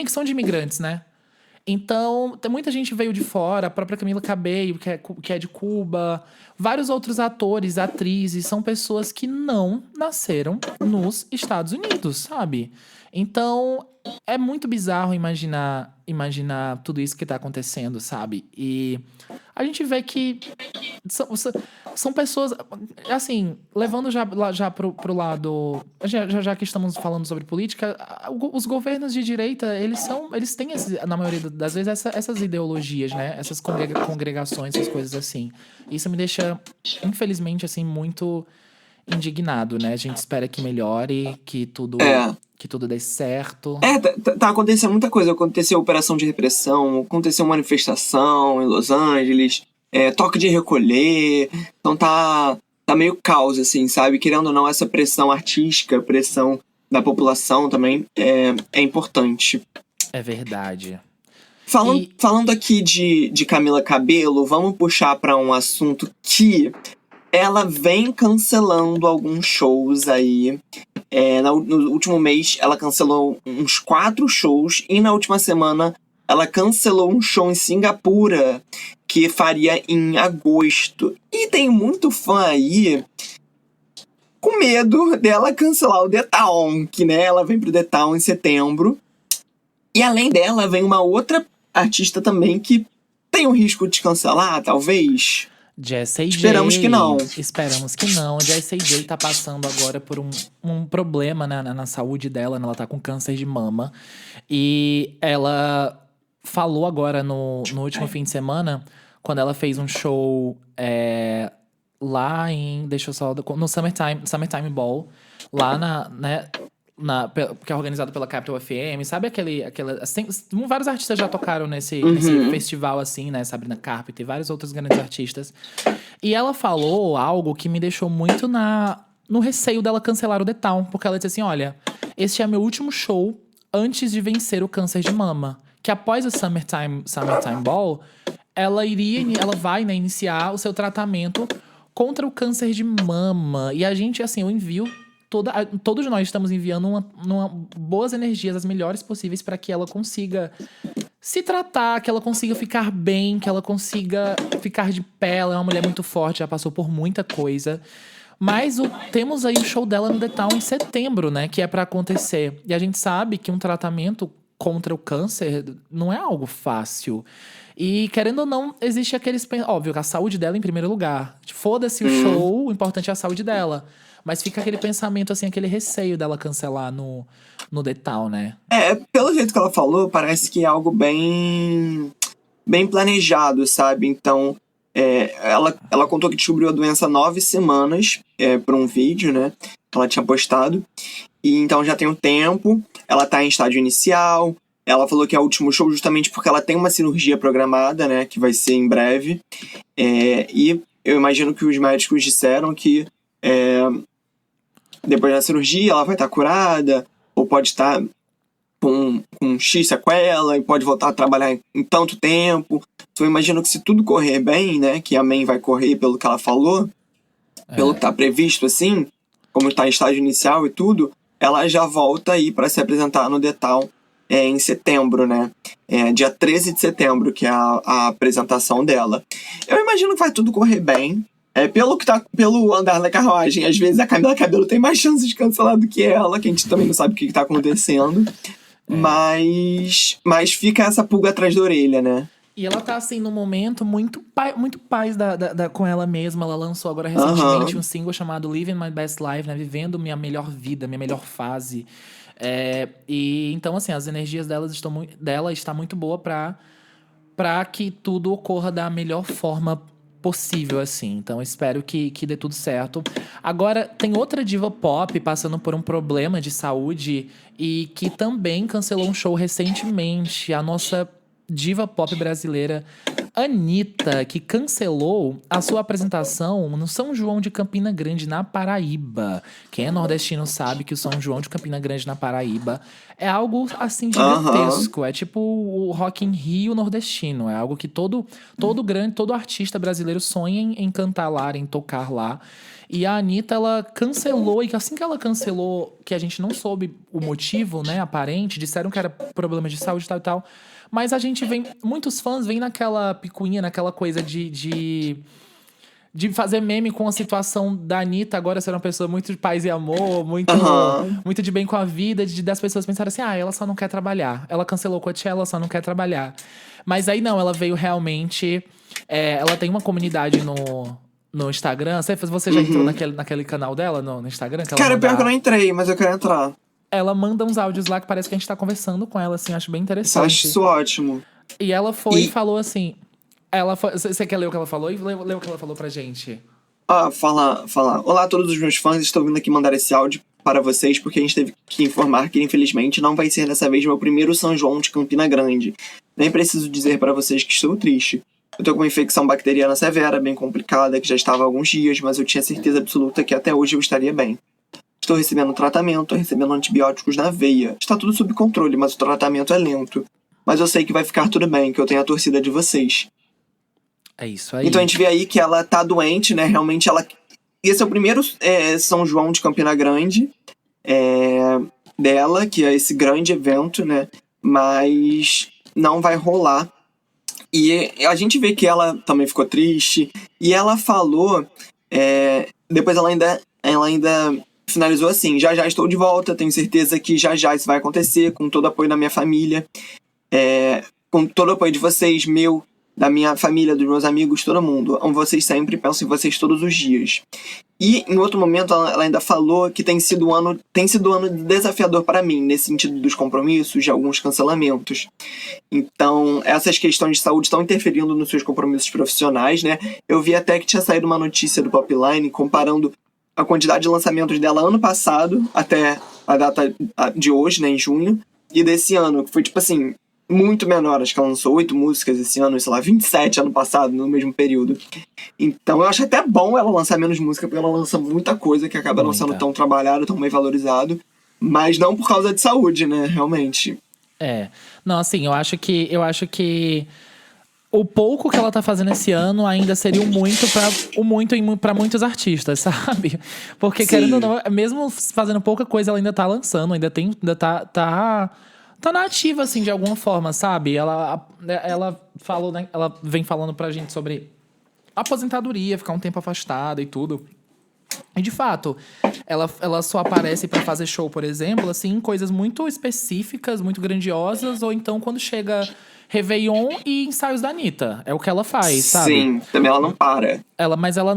são de imigrantes, né? Então, muita gente veio de fora, a própria Camila Cabello, que é de Cuba, vários outros atores, atrizes, são pessoas que não nasceram nos Estados Unidos, sabe? Então, é muito bizarro imaginar tudo isso que tá acontecendo, sabe? E a gente vê que são pessoas, assim, levando já pro lado... Já que estamos falando sobre política, os governos de direita, eles têm, na maioria das vezes, essas ideologias, né? Essas congregações, essas coisas assim. Isso me deixa, infelizmente, assim, muito indignado, né? A gente espera que melhore, que tudo que tudo dê certo. Tá acontecendo muita coisa. Aconteceu operação de repressão, aconteceu manifestação em Los Angeles, toque de recolher. Então tá meio caos, assim, sabe? Querendo ou não, essa pressão artística, pressão da população também é importante. É verdade. Falando aqui de Camila Cabello, vamos puxar pra um assunto que ela vem cancelando alguns shows aí. No último mês, ela cancelou uns 4 shows. E na última semana, ela cancelou um show em Singapura que faria em agosto. E tem muito fã aí com medo dela cancelar o The Town, que, né, ela vem pro The Town em setembro. E além dela, vem uma outra artista também que tem o risco de cancelar, talvez. Jessie J. Esperamos que não. Esperamos que não. Jessie J tá passando agora por um problema na saúde dela, né? Ela tá com câncer de mama. E ela falou agora no último fim de semana, quando ela fez um show lá em... Deixa eu só... No Summertime Ball. Lá que é organizado pela Capital FM. Sabe vários artistas já tocaram nesse festival, assim, né? Sabrina Carpenter e vários outros grandes artistas. E ela falou algo que me deixou muito no receio dela cancelar o The Town. Porque ela disse assim, olha, este é meu último show antes de vencer o câncer de mama. Que após o Summertime Ball, ela vai, né, iniciar o seu tratamento contra o câncer de mama. E a gente, assim, eu envio... Todos nós estamos enviando boas energias, as melhores possíveis, para que ela consiga se tratar, que ela consiga ficar bem, que ela consiga ficar de pé. Ela é uma mulher muito forte, já passou por muita coisa. Mas temos aí o show dela no The Town em setembro, né? Que é pra acontecer. E a gente sabe que um tratamento contra o câncer não é algo fácil. E, querendo ou não, existe aqueles... Óbvio, a saúde dela em primeiro lugar. Foda-se o show, o importante é a saúde dela. Mas fica aquele pensamento, assim, aquele receio dela cancelar no The Town, né? Pelo jeito que ela falou, parece que é algo bem planejado, sabe? Então, ela contou que descobriu a doença há 9 semanas por um vídeo, né? Ela tinha postado. E então já tem um tempo, ela tá em estágio inicial. Ela falou que é o último show justamente porque ela tem uma cirurgia programada, né? Que vai ser em breve. E eu imagino que os médicos disseram que... depois da cirurgia ela vai estar curada, ou pode estar com X sequela e pode voltar a trabalhar em tanto tempo. Então eu imagino que se tudo correr bem, né, que a Amém vai correr pelo que ela falou, pelo que está previsto, assim, como está em estágio inicial e tudo, ela já volta aí para se apresentar no The Town em setembro, né? Dia 13 de setembro, que é a apresentação dela. Eu imagino que vai tudo correr bem. Pelo andar da carruagem, às vezes a Camila Cabello tem mais chances de cancelar do que ela, que a gente também não sabe o que tá acontecendo. Mas fica essa pulga atrás da orelha, né? E ela tá, assim, num momento muito paz com ela mesma. Ela lançou agora recentemente um single chamado Living My Best Life, né? Vivendo minha melhor vida, minha melhor fase. E então, assim, as energias dela está muito boa pra que tudo ocorra da melhor forma possível, assim. Então, espero que dê tudo certo. Agora, tem outra diva pop passando por um problema de saúde e que também cancelou um show recentemente. A nossa diva pop brasileira, Anitta, que cancelou a sua apresentação no São João de Campina Grande, na Paraíba. Quem é nordestino sabe que o São João de Campina Grande, na Paraíba, é algo, assim, gigantesco. É tipo o Rock in Rio nordestino. É algo que todo artista brasileiro sonha em cantar lá, em tocar lá. E a Anitta, ela cancelou, e assim que ela cancelou, que a gente não soube o motivo, né, aparente, disseram que era problema de saúde e tal e tal. Mas a gente muitos fãs vêm naquela picuinha, naquela coisa de fazer meme com a situação da Anitta agora ser uma pessoa muito de paz e amor, muito de bem com a vida, das pessoas pensarem assim, ela só não quer trabalhar. Ela cancelou o Coachella, ela só não quer trabalhar. Mas aí não, ela veio realmente... ela tem uma comunidade no Instagram. Você já entrou naquele canal dela no Instagram? Cara, pior que eu não entrei, mas eu quero entrar. Ela manda uns áudios lá que parece que a gente tá conversando com ela, assim, acho bem interessante. Eu acho isso ótimo. E ela foi e falou assim... Você quer ler o que ela falou? E lê o que ela falou pra gente. Falar. Olá a todos os meus fãs, estou vindo aqui mandar esse áudio para vocês, porque a gente teve que informar que, infelizmente, não vai ser dessa vez meu primeiro São João de Campina Grande. Nem preciso dizer para vocês que estou triste. Eu tô com uma infecção bacteriana severa, bem complicada, que já estava há alguns dias, mas eu tinha certeza absoluta que até hoje eu estaria bem. Estou recebendo tratamento, estou recebendo antibióticos na veia. Está tudo sob controle, mas o tratamento é lento. Mas eu sei que vai ficar tudo bem, que eu tenho a torcida de vocês. É isso aí. Então a gente vê aí que ela tá doente, né? Realmente ela... Esse é o primeiro São João de Campina Grande dela, que é esse grande evento, né? Mas não vai rolar. E a gente vê que ela também ficou triste. E ela falou... depois ela ainda finalizou assim: já estou de volta, tenho certeza que já isso vai acontecer, com todo o apoio da minha família, com todo o apoio de vocês, da minha família, dos meus amigos, todo mundo. Amo vocês sempre, penso em vocês todos os dias. E em outro momento ela ainda falou que tem sido um ano desafiador para mim, nesse sentido dos compromissos, de alguns cancelamentos. Então, essas questões de saúde estão interferindo nos seus compromissos profissionais, né? Eu vi até que tinha saído uma notícia do Popline comparando a quantidade de lançamentos dela ano passado até a data de hoje, né, em junho, e desse ano, que foi tipo assim, muito menor. Acho que ela lançou 8 músicas esse ano, sei lá, 27 ano passado, no mesmo período. Então eu acho até bom ela lançar menos música, porque ela lança muita coisa que acaba não sendo tão trabalhado, tão bem valorizado, mas não por causa de saúde, né, realmente. Não, assim, eu acho que o pouco que ela tá fazendo esse ano ainda seria o muito pra muitos artistas, sabe? Porque, sim, querendo ou não, mesmo fazendo pouca coisa, ela ainda tá lançando, ainda tá na ativa, assim, de alguma forma, sabe? Ela falou, né, ela vem falando pra gente sobre aposentadoria, ficar um tempo afastada e tudo. E, de fato, ela só aparece pra fazer show, por exemplo, assim, em coisas muito específicas, muito grandiosas, ou então quando chega Réveillon e ensaios da Anitta. É o que ela faz, sabe? Sim, também ela não para. Mas ela,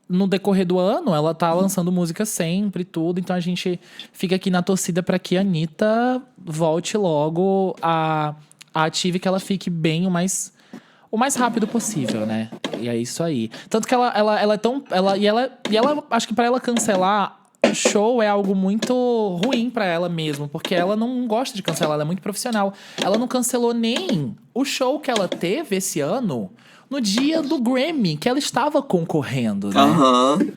no decorrer do ano, ela tá lançando música sempre e tudo, então a gente fica aqui na torcida pra que a Anitta volte logo a ativa, e que ela fique bem o mais rápido possível, né? E é isso aí. Tanto que ela é tão... acho que pra ela cancelar show é algo muito ruim pra ela mesmo, porque ela não gosta de cancelar, ela é muito profissional. Ela não cancelou nem o show que ela teve esse ano no dia do Grammy, que ela estava concorrendo, né? Uhum.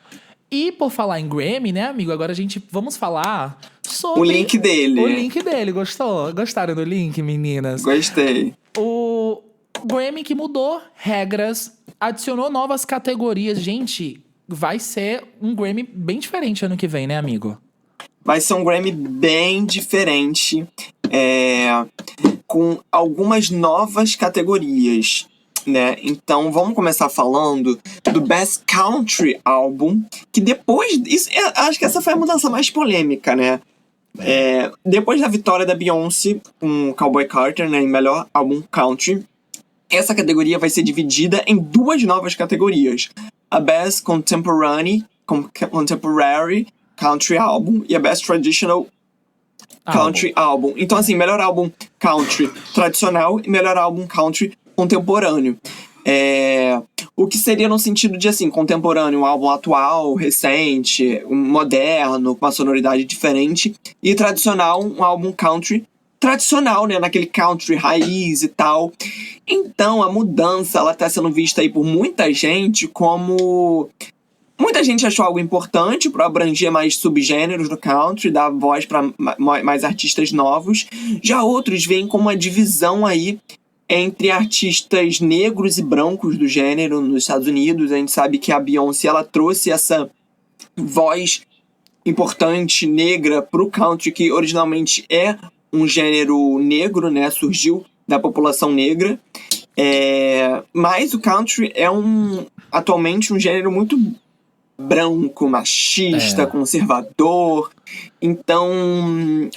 E por falar em Grammy, né, amigo? Agora vamos falar sobre... O link dele. O link dele, gostou? Gostaram do link, meninas? Gostei. O Grammy que mudou regras, adicionou novas categorias. Gente, vai ser um Grammy bem diferente ano que vem, né, amigo? Vai ser um Grammy bem diferente, com algumas novas categorias, né? Então, vamos começar falando do Best Country Album, que depois... acho que essa foi a mudança mais polêmica, né? Depois da vitória da Beyoncé com Cowboy Carter, né, em melhor álbum country, essa categoria vai ser dividida em 2 novas categorias: a Best Contemporary Country Album e a Best Traditional Country Album. Então, assim, melhor álbum country tradicional e melhor álbum country contemporâneo. O que seria no sentido de, assim, contemporâneo, um álbum atual, recente, moderno, com uma sonoridade diferente, e tradicional, um álbum country tradicional, né, naquele country raiz e tal. Então, a mudança, ela tá sendo vista aí por muita gente como... Muita gente achou algo importante para abranger mais subgêneros do country, dar voz para mais artistas novos. Já outros veem como uma divisão aí entre artistas negros e brancos do gênero nos Estados Unidos. A gente sabe que a Beyoncé, ela trouxe essa voz importante negra pro country, que originalmente é um gênero negro, né? Surgiu da população negra. Mas o country é atualmente um gênero muito branco, machista, conservador. Então,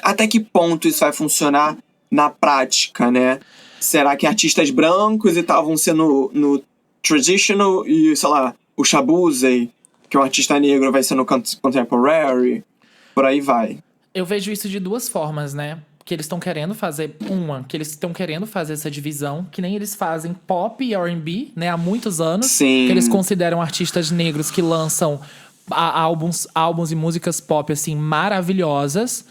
até que ponto isso vai funcionar na prática, né? Será que artistas brancos estavam sendo no traditional e, sei lá, o Shabuzi, que é um artista negro, vai ser no contemporary? Por aí vai. Eu vejo isso de 2 formas, né? Que eles estão querendo fazer essa divisão, que nem eles fazem pop e R&B, né, há muitos anos. Sim. Que eles consideram artistas negros que lançam álbuns e músicas pop, assim, maravilhosas,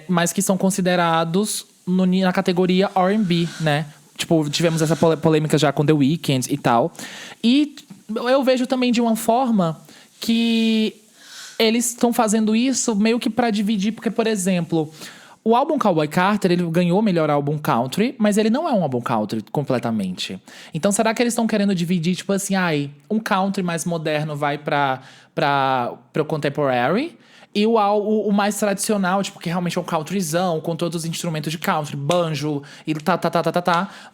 mas que são considerados na categoria R&B, né? Tipo, tivemos essa polêmica já com The Weeknd e tal. E eu vejo também de uma forma que eles estão fazendo isso meio que pra dividir, porque, por exemplo, o álbum Cowboy Carter, ele ganhou o melhor álbum country, mas ele não é um álbum country completamente. Então, será que eles estão querendo dividir, tipo assim, um country mais moderno vai pro contemporary, e o mais tradicional, tipo, que realmente é um countryzão, com todos os instrumentos de country, banjo e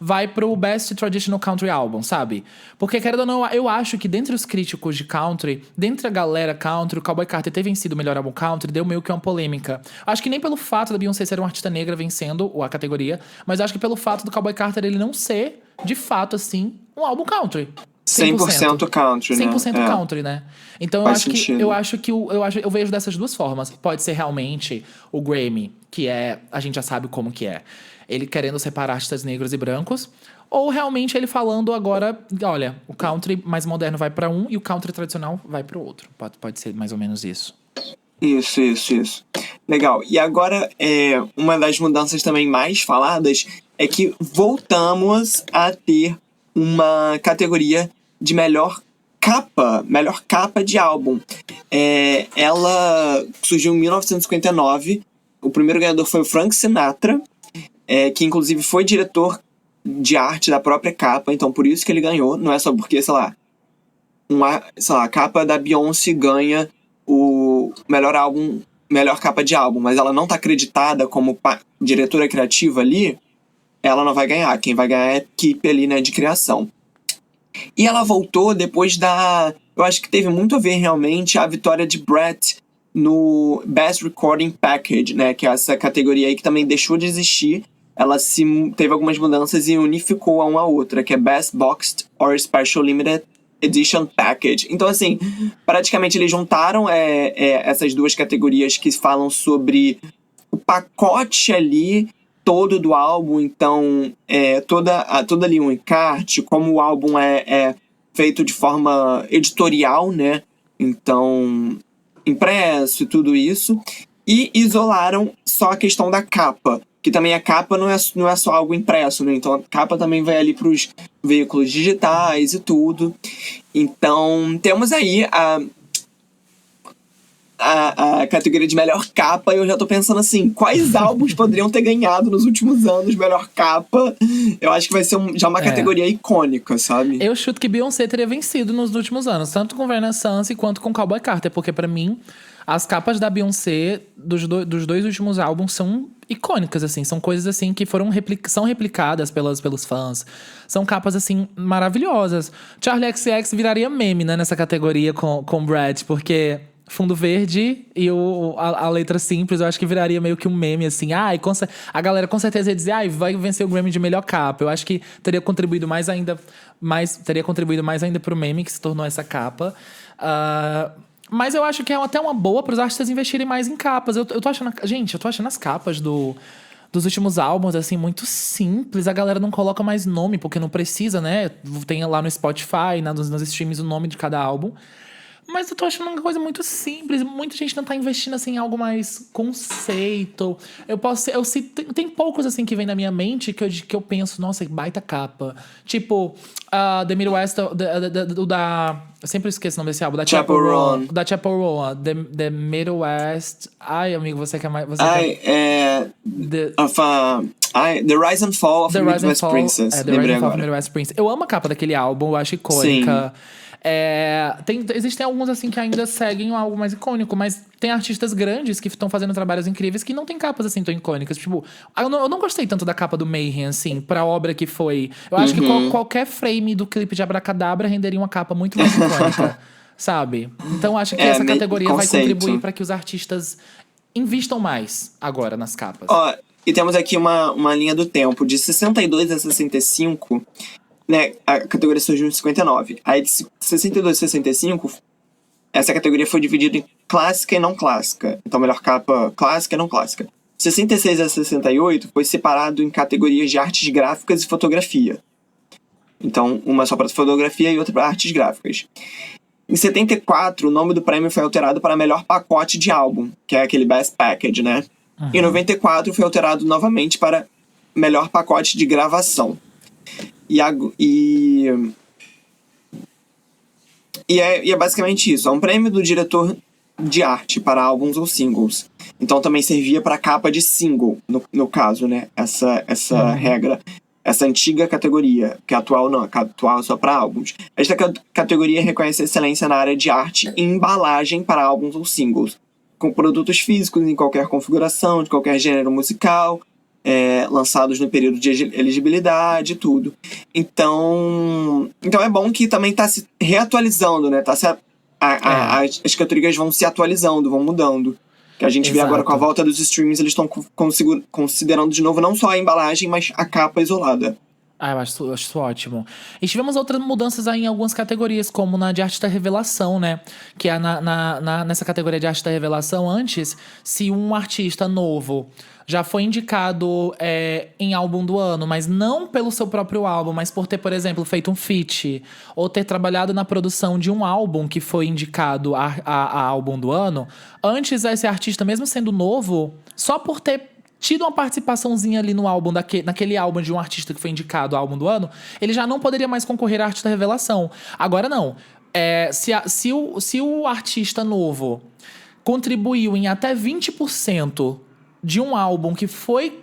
vai pro Best Traditional Country Album, sabe? Porque, querendo ou não, eu acho que dentre os críticos de country, dentre a galera country, o Cowboy Carter ter vencido o melhor álbum country, deu meio que uma polêmica. Acho que nem pelo fato da Beyoncé ser uma artista negra vencendo a categoria, mas acho que pelo fato do Cowboy Carter ele não ser, de fato, assim, um álbum country. 100% country, né? 100% country, né? Então eu vejo dessas duas formas. Pode ser realmente o Grammy, que a gente já sabe como que é. Ele querendo separar artistas negros e brancos, ou realmente ele falando agora, olha, o country mais moderno vai pra um e o country tradicional vai pro outro. Pode ser mais ou menos isso. Isso. Legal. E agora, uma das mudanças também mais faladas é que voltamos a ter uma categoria de melhor capa de álbum. Ela surgiu em 1959. O primeiro ganhador foi o Frank Sinatra, que inclusive foi diretor de arte da própria capa, então por isso que ele ganhou. Não é só porque, a capa da Beyoncé ganha o melhor álbum, melhor capa de álbum, mas ela não tá acreditada como diretora criativa ali, ela não vai ganhar. Quem vai ganhar é a equipe ali, né, de criação. E ela voltou depois eu acho que teve muito a ver realmente a vitória de Brett no Best Recording Package, né, que é essa categoria aí que também deixou de existir. Ela teve algumas mudanças e unificou a uma outra, que é Best Boxed or Special Limited Edition Package. Então, assim, praticamente eles juntaram essas duas categorias que falam sobre o pacote ali todo do álbum. Então, toda ali um encarte, como o álbum é feito de forma editorial, né? Então, impresso e tudo isso. E isolaram só a questão da capa, que também a capa não é só algo impresso, né? Então a capa também vai ali para os veículos digitais e tudo. Então temos aí a categoria de melhor capa, e eu já tô pensando assim, quais álbuns poderiam ter ganhado nos últimos anos melhor capa? Eu acho que vai ser já uma categoria icônica, sabe? Eu chuto que Beyoncé teria vencido nos últimos anos, tanto com Renaissance quanto com Cowboy Carter, porque pra mim as capas da Beyoncé dos dois últimos álbuns são icônicas, assim. São coisas, assim, que são replicadas pelos fãs. São capas, assim, maravilhosas. Charli XCX viraria meme, né, nessa categoria com Brad, porque fundo verde e a letra simples, eu acho que viraria meio que um meme, assim. A galera com certeza ia dizer, vai vencer o Grammy de melhor capa. Eu acho que teria contribuído mais ainda pro meme que se tornou essa capa. Mas eu acho que é até uma boa para os artistas investirem mais em capas. Eu tô achando as capas dos últimos álbuns, assim, muito simples. A galera não coloca mais nome, porque não precisa, né? Tem lá no Spotify, nos streams, o nome de cada álbum. Mas eu tô achando uma coisa muito simples. Muita gente não tá investindo, assim, em algo mais conceito. Tem poucos, assim, que vem na minha mente que eu penso, nossa, que baita capa. Tipo, The Midwest, eu sempre esqueço o nome desse álbum. Da Chapel Roan. Da Chapel Roan. The Midwest. Ai, amigo, você quer mais... The Rise and Fall of the Midwest Princess. The Rise and Fall of the Midwest Princess. Eu amo a capa daquele álbum, eu acho icônica. Sim. Existem alguns, assim, que ainda seguem algo mais icônico, mas tem artistas grandes que estão fazendo trabalhos incríveis que não tem capas, assim, tão icônicas. Tipo, eu não gostei tanto da capa do Mayhem, assim, pra obra que foi. Eu acho que qualquer frame do clipe de Abracadabra renderia uma capa muito mais icônica, sabe? Então acho que essa categoria vai contribuir pra que os artistas invistam mais agora nas capas. E temos aqui uma linha do tempo. De 62 a 65... né, a categoria surgiu em 59. Aí de 62 a 65, essa categoria foi dividida em clássica e não clássica. Então, melhor capa clássica e não clássica. 66 a 68 foi separado em categorias de artes gráficas e fotografia. Então, uma só para fotografia e outra para artes gráficas. Em 74, o nome do prêmio foi alterado para melhor pacote de álbum, que é aquele Best Package, né? Em 94 foi alterado novamente para melhor pacote de gravação. E é basicamente isso. É um prêmio do diretor de arte para álbuns ou singles. Então também servia para capa de single, no caso, né? Essa regra. Essa antiga categoria, que atual não, que atual é só para álbuns. Esta categoria reconhece excelência na área de arte e embalagem para álbuns ou singles, com produtos físicos em qualquer configuração, de qualquer gênero musical, lançados no período de elegibilidade e tudo. Então é bom que também está se reatualizando, né? As categorias vão se atualizando, vão mudando. Que a gente vê agora com a volta dos streams, eles estão considerando de novo não só a embalagem, mas a capa isolada. Eu acho isso ótimo. E tivemos outras mudanças aí em algumas categorias, como na de arte da revelação, né? Que é nessa categoria de arte da revelação, antes, se um artista novo já foi indicado em álbum do ano, mas não pelo seu próprio álbum, mas por ter, por exemplo, feito um feat, ou ter trabalhado na produção de um álbum que foi indicado a álbum do ano, antes esse artista, mesmo sendo novo, só por ter tido uma participaçãozinha ali no álbum, naquele álbum de um artista que foi indicado ao álbum do ano, ele já não poderia mais concorrer à arte da revelação. Agora não. Se o artista novo contribuiu em até 20% de um álbum que foi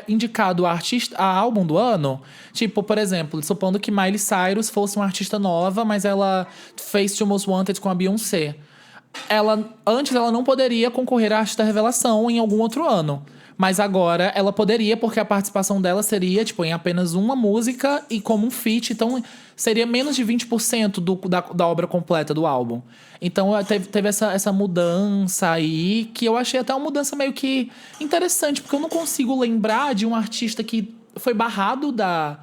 indicado a álbum do ano, tipo, por exemplo, supondo que Miley Cyrus fosse uma artista nova, mas ela fez Two Most Wanted com a Beyoncé. Antes ela não poderia concorrer à arte da revelação em algum outro ano. Mas agora ela poderia, porque a participação dela seria, tipo, em apenas uma música e como um feat. Então, seria menos de 20% da obra completa do álbum. Então, teve essa mudança aí, que eu achei até uma mudança meio que interessante. Porque eu não consigo lembrar de um artista que foi barrado da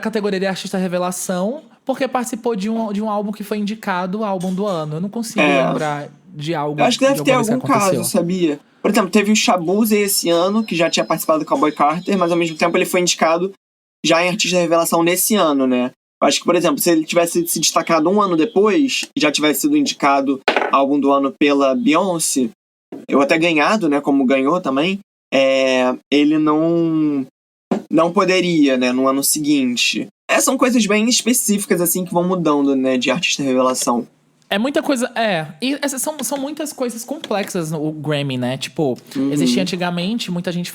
categoria de artista revelação, porque participou de um álbum que foi indicado álbum do ano. Eu não consigo lembrar de algo. Eu acho que deve ter algum caso, sabia? Por exemplo, teve o Shabuzi esse ano, que já tinha participado do Cowboy Carter, mas ao mesmo tempo ele foi indicado já em Artista da Revelação nesse ano, né? Eu acho que, por exemplo, se ele tivesse se destacado um ano depois, e já tivesse sido indicado álbum do ano pela Beyoncé, eu até ganhado, né, como ganhou também, ele não poderia, né, no ano seguinte. São coisas bem específicas, assim, que vão mudando, né, de Artista Revelação. É muita coisa. E essas são muitas coisas complexas no Grammy, né? Tipo, existia antigamente, muita gente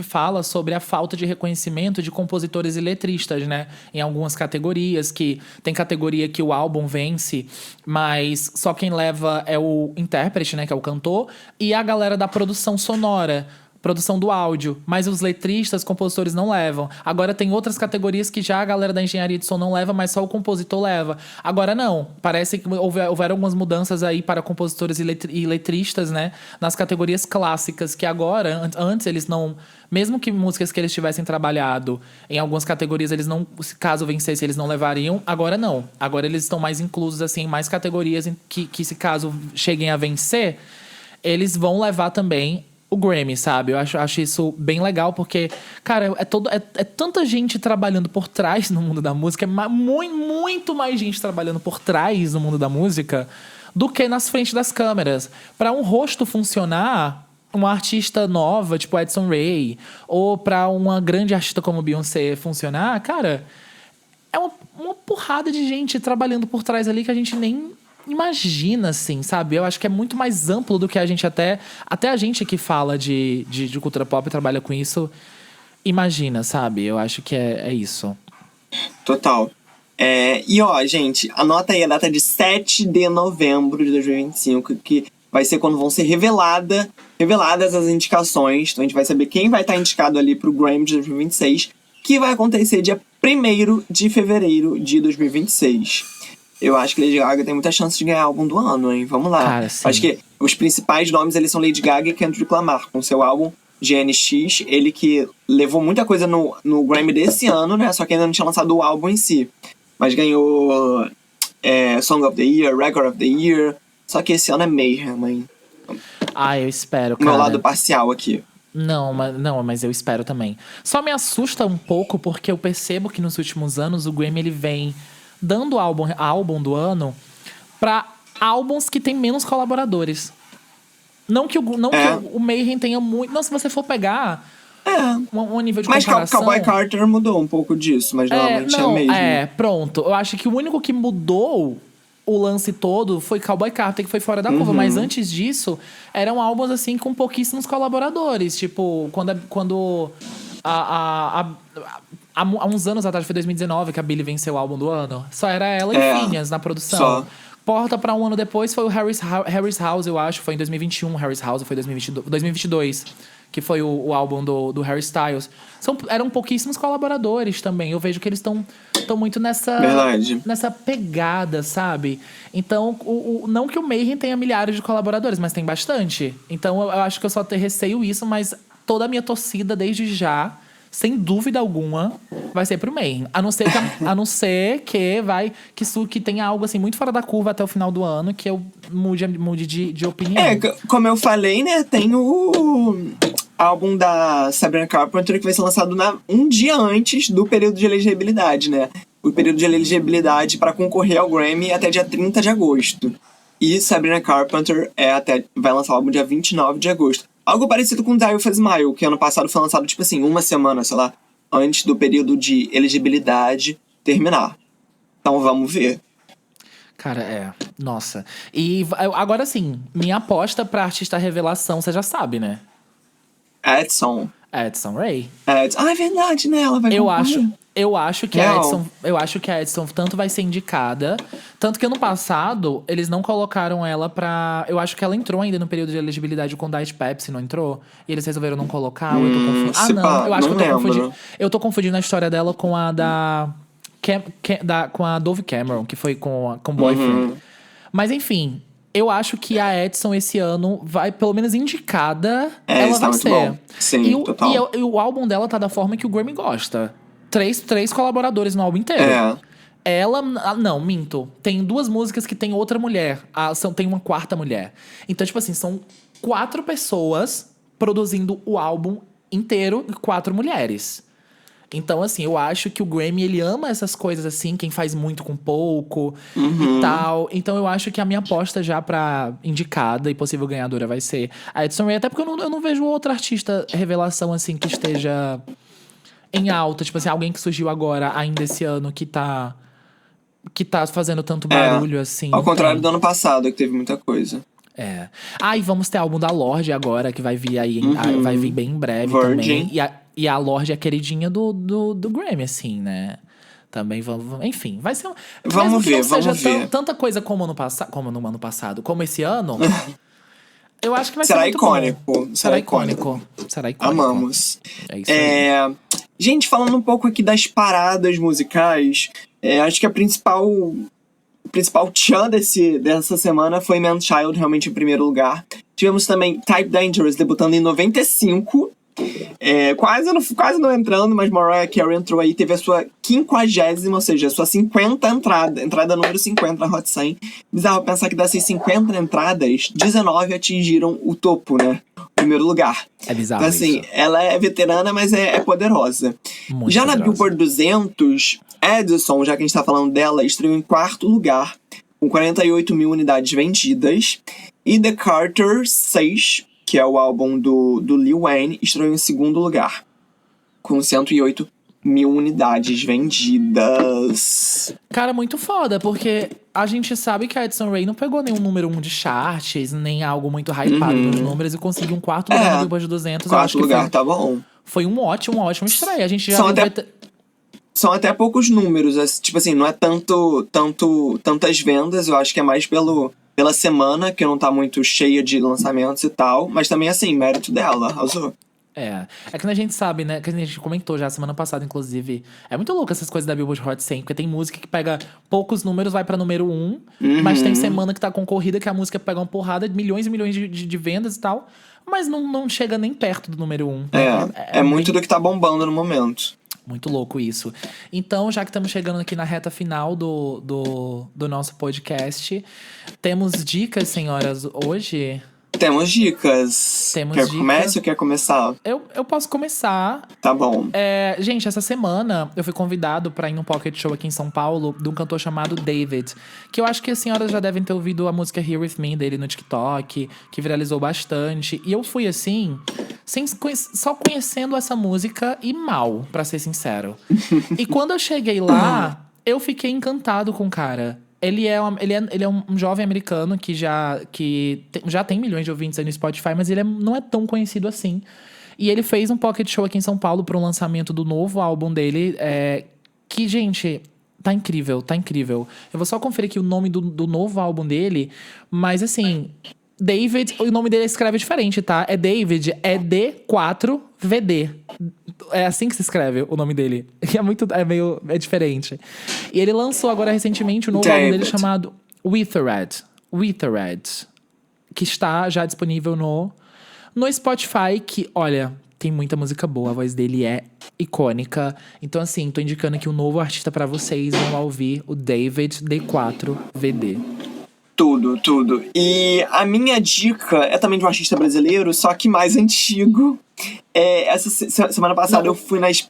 fala sobre a falta de reconhecimento de compositores e letristas, né? Em algumas categorias, que tem categoria que o álbum vence, mas só quem leva é o intérprete, né? Que é o cantor, e a galera da produção sonora. Produção do áudio, mas os letristas, compositores não levam. Agora tem outras categorias que já a galera da engenharia de som não leva, mas só o compositor leva. Agora não, parece que houveram algumas mudanças aí para compositores e letristas, né? Nas categorias clássicas, que agora, antes eles não... Mesmo que músicas que eles tivessem trabalhado em algumas categorias, eles não... Caso vencesse, eles não levariam. Agora não. Agora eles estão mais inclusos, assim, em mais categorias que se caso cheguem a vencer, eles vão levar também o Grammy, sabe? Eu acho isso bem legal, porque, cara, é tanta gente trabalhando por trás no mundo da música, muito mais gente trabalhando por trás no mundo da música do que nas frentes das câmeras. Para um rosto funcionar, uma artista nova, tipo Edson Ray, ou para uma grande artista como Beyoncé funcionar, cara, é uma porrada de gente trabalhando por trás ali que a gente nem imagina, assim, sabe? Eu acho que é muito mais amplo do que a gente até a gente que fala de cultura pop e trabalha com isso imagina, sabe? Eu acho que é isso. Total. E ó, gente, anota aí a data de 7 de novembro de 2025, que vai ser quando vão ser reveladas as indicações. Então a gente vai saber quem vai estar indicado ali pro Grammy de 2026, que vai acontecer dia 1º de fevereiro de 2026. Eu acho que Lady Gaga tem muita chance de ganhar álbum do ano, hein? Vamos lá. Cara, sim. Acho que os principais nomes eles são Lady Gaga e Kendrick Lamar, com seu álbum GNX. Ele que levou muita coisa no Grammy desse ano, né? Só que ainda não tinha lançado o álbum em si. Mas ganhou Song of the Year, Record of the Year. Só que esse ano é Mayhem, hein? Eu espero, cara. Meu lado parcial aqui. Não, mas eu espero também. Só me assusta um pouco porque eu percebo que nos últimos anos o Grammy ele vem dando álbum do ano pra álbuns que tem menos colaboradores. Não que o Mayhem tenha muito... Não, se você for pegar um nível de comparação... Mas Cowboy Carter mudou um pouco disso, mas normalmente é mesmo. Pronto. Eu acho que o único que mudou o lance todo foi Cowboy Carter, que foi fora da curva. Mas antes disso, eram álbuns, assim, com pouquíssimos colaboradores. Tipo, quando há uns anos atrás, foi 2019, que a Billie venceu o álbum do ano. Só era ela e Finneas na produção. Só. Porta pra um ano depois foi o Harris House, eu acho. Foi em 2021, Harris House. Foi 2022, que foi o álbum do Harry Styles. Eram pouquíssimos colaboradores também. Eu vejo que eles estão muito nessa pegada, sabe? Então, não que o Mayhem tenha milhares de colaboradores, mas tem bastante. Então, eu acho que eu só receio isso, mas toda a minha torcida, desde já, sem dúvida alguma, vai ser pro Mayhem. A não ser que tenha algo assim muito fora da curva até o final do ano, que eu mude de opinião. Como eu falei, né, tem o álbum da Sabrina Carpenter que vai ser lançado um dia antes do período de elegibilidade, né? O período de elegibilidade para concorrer ao Grammy até dia 30 de agosto. E Sabrina Carpenter vai lançar o álbum dia 29 de agosto. Algo parecido com Die With A Smile, que ano passado foi lançado, tipo assim, uma semana, sei lá, antes do período de elegibilidade terminar. Então vamos ver. Cara, nossa. E agora sim, minha aposta pra artista revelação, você já sabe, né? Addison Rae. É verdade, né? Ela vai concorrer. Eu acho que a Addison tanto vai ser indicada, tanto que ano passado eles não colocaram ela pra... Eu acho que ela entrou ainda no período de elegibilidade com Diet Pepsi, não entrou? E eles resolveram não colocar, ou eu tô confundindo. Não, eu acho que eu tô confundindo. Eu tô confundindo a história dela com a com a Dove Cameron, que foi com Boyfriend. Mas enfim, eu acho que a Addison esse ano vai, pelo menos indicada, ela vai ser. Bom. Sim, total. E o álbum dela tá da forma que o Grammy gosta. Três colaboradores no álbum inteiro. Ela... não, minto. Tem 2 músicas que tem outra mulher. Tem uma quarta mulher. Então, tipo assim, são 4 pessoas produzindo o álbum inteiro e 4 mulheres. Então, assim, eu acho que o Grammy, ele ama essas coisas assim, quem faz muito com pouco e tal. Então, eu acho que a minha aposta já pra indicada e possível ganhadora vai ser a Addison Rae. Até porque eu não vejo outra artista revelação, assim, que esteja em alta. Tipo assim, alguém que surgiu agora, ainda esse ano, que tá fazendo tanto barulho, assim. Ao contrário do ano passado, que teve muita coisa. E vamos ter álbum da Lorde agora, que vai vir aí, vai vir bem em breve Virgin. também. E a Lorde é a queridinha do Grammy, assim, né? Também vamos... Enfim, vai ser... Vamos ver. Tanta coisa como no ano passado, como esse ano... Eu acho que vai Será ser muito icônico. bom. Será icônico. Amamos. É isso aí. Gente, falando um pouco aqui das paradas musicais, acho que o principal tchan dessa semana foi Man Child, realmente em primeiro lugar. Tivemos também Type Dangerous debutando em 95. Quase não entrando, mas Mariah Carey entrou aí, teve a sua 50ª, ou seja, a sua 50 entrada número 50 na Hot 100. Bizarro pensar que dessas 50 entradas, 19 atingiram o topo, né? Primeiro lugar. É bizarro. Então, assim, isso. ela é veterana, mas é poderosa. Muito já poderosa. Na Billboard 200, Addison, já que a gente tá falando dela, estreou em 4º lugar, com 48 mil unidades vendidas. E The Carter 6, que é o álbum do Lil Wayne, estreou em 2º lugar, com 108 mil unidades vendidas. Cara, muito foda, porque a gente sabe que a Addison Rae não pegou nenhum número 1 de charts, nem algo muito hypado nos números, e conseguiu um 4º lugar no Billboard 200. 4º lugar, tá bom. Foi uma ótima estreia. A gente já São até poucos números, tipo assim, não é tantas vendas, eu acho que é mais pela semana, que não tá muito cheia de lançamentos e tal, mas também, assim, mérito dela, arrasou. É que a gente sabe, né, que a gente comentou já semana passada, inclusive. É muito louco essas coisas da Billboard Hot 100, porque tem música que pega poucos números, vai pra número 1, mas tem semana que tá concorrida, que a música pega uma porrada de milhões e milhões de vendas e tal, mas não chega nem perto do número 1. É muito do que tá bombando no momento. Muito louco isso. Então, já que estamos chegando aqui na reta final do nosso podcast, temos dicas, senhoras, hoje? Temos dicas. Temos Quer que dicas. comece ou quer começar? Eu posso começar. Tá bom. Gente, essa semana eu fui convidado pra ir num pocket show aqui em São Paulo de um cantor chamado David. Que eu acho que as senhoras já devem ter ouvido a música Here With Me dele no TikTok, que viralizou bastante. E eu fui assim, só conhecendo essa música e mal, pra ser sincero. E quando eu cheguei lá, eu fiquei encantado com o cara. Ele é um jovem americano que já tem milhões de ouvintes aí no Spotify, mas ele não é tão conhecido assim. E ele fez um pocket show aqui em São Paulo para um lançamento do novo álbum dele, que, gente, tá incrível, tá incrível. Eu vou só conferir aqui o nome do novo álbum dele, mas assim, David, o nome dele escreve diferente, tá? É David, é D4VD. É assim que se escreve o nome dele. É diferente. E ele lançou agora recentemente um novo álbum dele chamado Withered, que está já disponível no Spotify, que, olha, tem muita música boa, a voz dele é icônica. Então, assim, tô indicando aqui um novo artista pra vocês, vão lá ouvir o David D4VD. Tudo. E a minha dica é também de um artista brasileiro, só que mais antigo. Essa semana passada eu fui nas...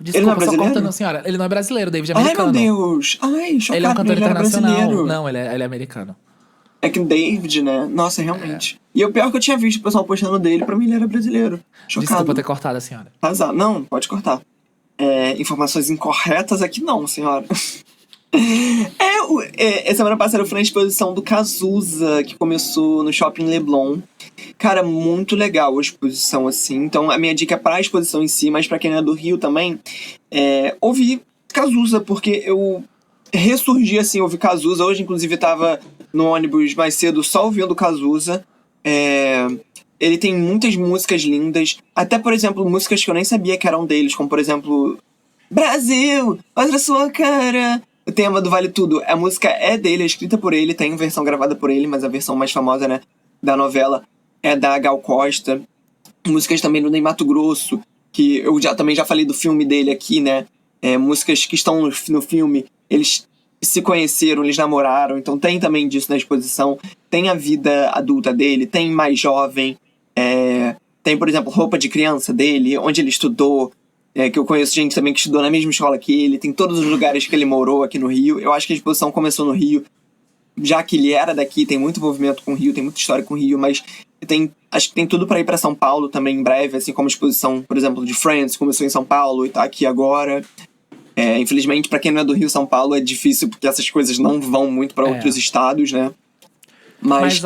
Desculpa, ele não é brasileiro? Só cortando, senhora. Ele não é brasileiro, David é americano. Ai, meu Deus. Ai, chocado. Ele é um cantor internacional. Brasileiro. Não, ele é americano. É que o David, né? Nossa, realmente. E o pior que eu tinha visto o pessoal postando dele, pra mim ele era brasileiro. Chocado. Desculpa ter cortado a senhora. Azar. Não, pode cortar. Informações incorretas aqui não, senhora. Semana passada eu fui na exposição do Cazuza, que começou no Shopping Leblon. Cara, muito legal a exposição, assim. Então, a minha dica é pra exposição em si, mas pra quem não é do Rio também, ouvir Cazuza, porque eu ressurgi, assim, ouvir Cazuza. Hoje, inclusive, tava no ônibus mais cedo só ouvindo Cazuza. Ele tem muitas músicas lindas. Até, por exemplo, músicas que eu nem sabia que eram deles, como, por exemplo, Brasil, mostra sua cara. O tema do Vale Tudo. A música é dele, é escrita por ele, tem versão gravada por ele, mas a versão mais famosa, né, da novela é da Gal Costa. Músicas também do Ney Matogrosso, que eu também já falei do filme dele aqui, né? Músicas que estão no filme, eles se conheceram, eles namoraram, então tem também disso na exposição. Tem a vida adulta dele, tem mais jovem, tem, por exemplo, Roupa de Criança dele, onde ele estudou, que eu conheço gente também que estudou na mesma escola que ele, tem todos os lugares que ele morou aqui no Rio. Eu acho que a exposição começou no Rio, já que ele era daqui, tem muito envolvimento com o Rio, tem muita história com o Rio, mas acho que tem tudo pra ir pra São Paulo também em breve, assim como a exposição, por exemplo, de Friends começou em São Paulo e tá aqui agora. Infelizmente, pra quem não é do Rio, São Paulo é difícil, porque essas coisas não vão muito pra outros estados, né? Mas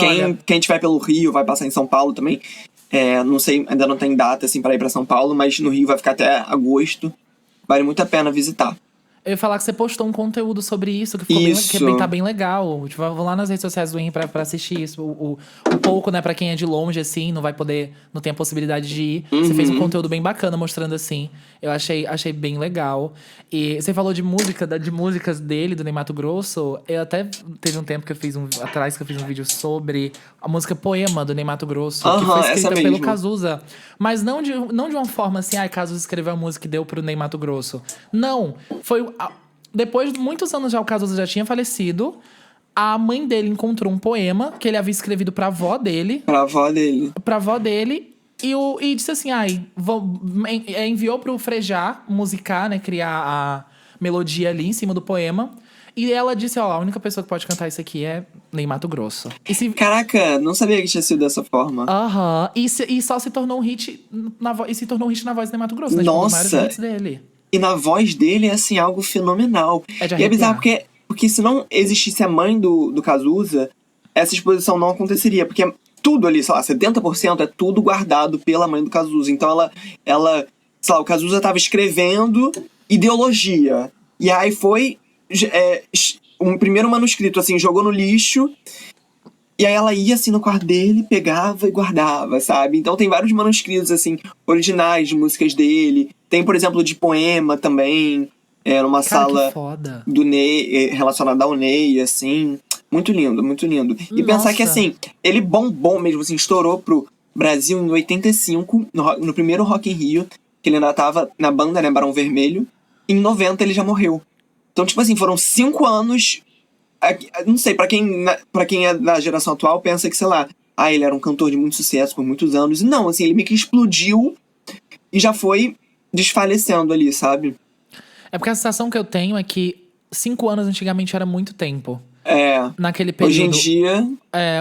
quem tiver pelo Rio vai passar em São Paulo também. Não sei, ainda não tem data assim pra ir pra São Paulo, mas no Rio vai ficar até agosto. Vale muito a pena visitar. Eu ia falar que você postou um conteúdo sobre isso, que ficou tá bem legal. Tipo, vou lá nas redes sociais do Henry pra assistir isso. Um pouco, né, pra quem é de longe, assim, não tem a possibilidade de ir. Você fez um conteúdo bem bacana mostrando assim. Eu achei bem legal. E você falou de músicas dele, do Ney Matogrosso. Eu até teve um tempo que eu fiz um vídeo sobre a música Poema do Ney Matogrosso, que foi escrita pelo Cazuza. Mas não de uma forma assim, Cazuza escreveu a música e deu pro Ney Matogrosso. Não, foi... Depois de muitos anos já o Cazuza já tinha falecido, a mãe dele encontrou um poema que ele havia escrevido pra avó dele. Pra avó dele. E disse assim, enviou pro Frejá musicar, né, criar a melodia ali em cima do poema. E ela disse, a única pessoa que pode cantar isso aqui é Ney Matogrosso. Caraca, não sabia que tinha sido dessa forma. E só se tornou um hit na voz do Ney Matogrosso, né? Nossa! Tipo, vários hits dele. E na voz dele é, assim, algo fenomenal. E é bizarro porque se não existisse a mãe do Cazuza, essa exposição não aconteceria. Porque tudo ali, sei lá, 70% é tudo guardado pela mãe do Cazuza. Então ela sei lá, o Cazuza tava escrevendo ideologia. E aí foi um primeiro manuscrito, assim, jogou no lixo. E aí ela ia, assim, no quarto dele, pegava e guardava, sabe? Então tem vários manuscritos, assim, originais de músicas dele. Tem, por exemplo, de poema também, numa sala do Ney, relacionada ao Ney, assim. Muito lindo, muito lindo. E pensar que, assim, ele bombou mesmo, assim, estourou pro Brasil em 85, no primeiro Rock in Rio, que ele ainda tava na banda, né, Barão Vermelho. Em 90 ele já morreu. Então, tipo assim, foram 5 anos... Não sei, pra quem é da geração atual, pensa que, sei lá, ele era um cantor de muito sucesso por muitos anos. Não, assim, ele meio que explodiu e já foi desfalecendo ali, sabe? É porque a sensação que eu tenho é que 5 anos antigamente era muito tempo. É. Naquele período. Hoje em dia.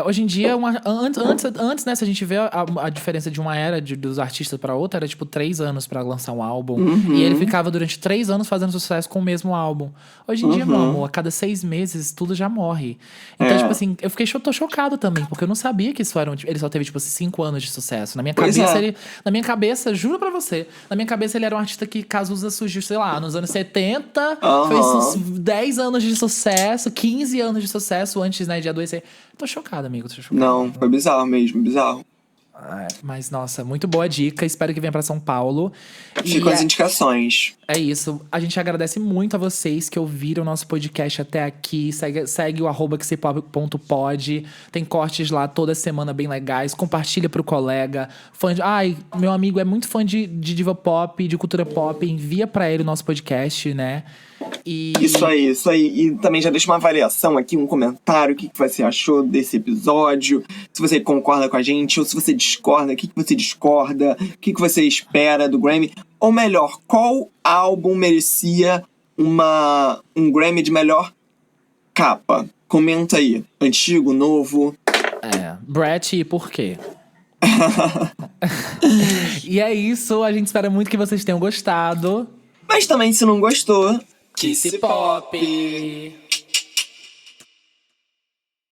Hoje em dia, antes, né, se a gente vê a diferença de uma era dos artistas pra outra, era tipo 3 anos pra lançar um álbum. E ele ficava durante 3 anos fazendo sucesso com o mesmo álbum. Hoje em dia, meu amor, a cada 6 meses tudo já morre. Então, tipo assim, tô chocado também, porque eu não sabia que isso era ele só teve, tipo assim, 5 anos de sucesso. Na minha cabeça, juro pra você, na minha cabeça ele era um artista que Cazuza surgiu, sei lá, nos anos 70, fez 10 anos de sucesso, 15 anos de sucesso antes, né, de adoecer. Tô chocado, amigo, tô chocado. Não, foi bizarro mesmo, bizarro. Mas, nossa, muito boa dica. Espero que venha pra São Paulo. Ficam as indicações. É isso. A gente agradece muito a vocês que ouviram o nosso podcast até aqui. Segue o @kcpop.pod. Tem cortes lá toda semana bem legais. Compartilha pro colega. Meu amigo é muito fã de diva pop, de cultura pop. Envia pra ele o nosso podcast, né? Isso aí. E também já deixa uma avaliação aqui, um comentário. O que você achou desse episódio? Se você concorda com a gente ou se você discorda, o que você discorda? O que você espera do Grammy? Ou melhor, qual álbum merecia um Grammy de melhor capa? Comenta aí. Antigo, novo? Brett, e por quê? E é isso. A gente espera muito que vocês tenham gostado. Mas também, se não gostou, KC Pop!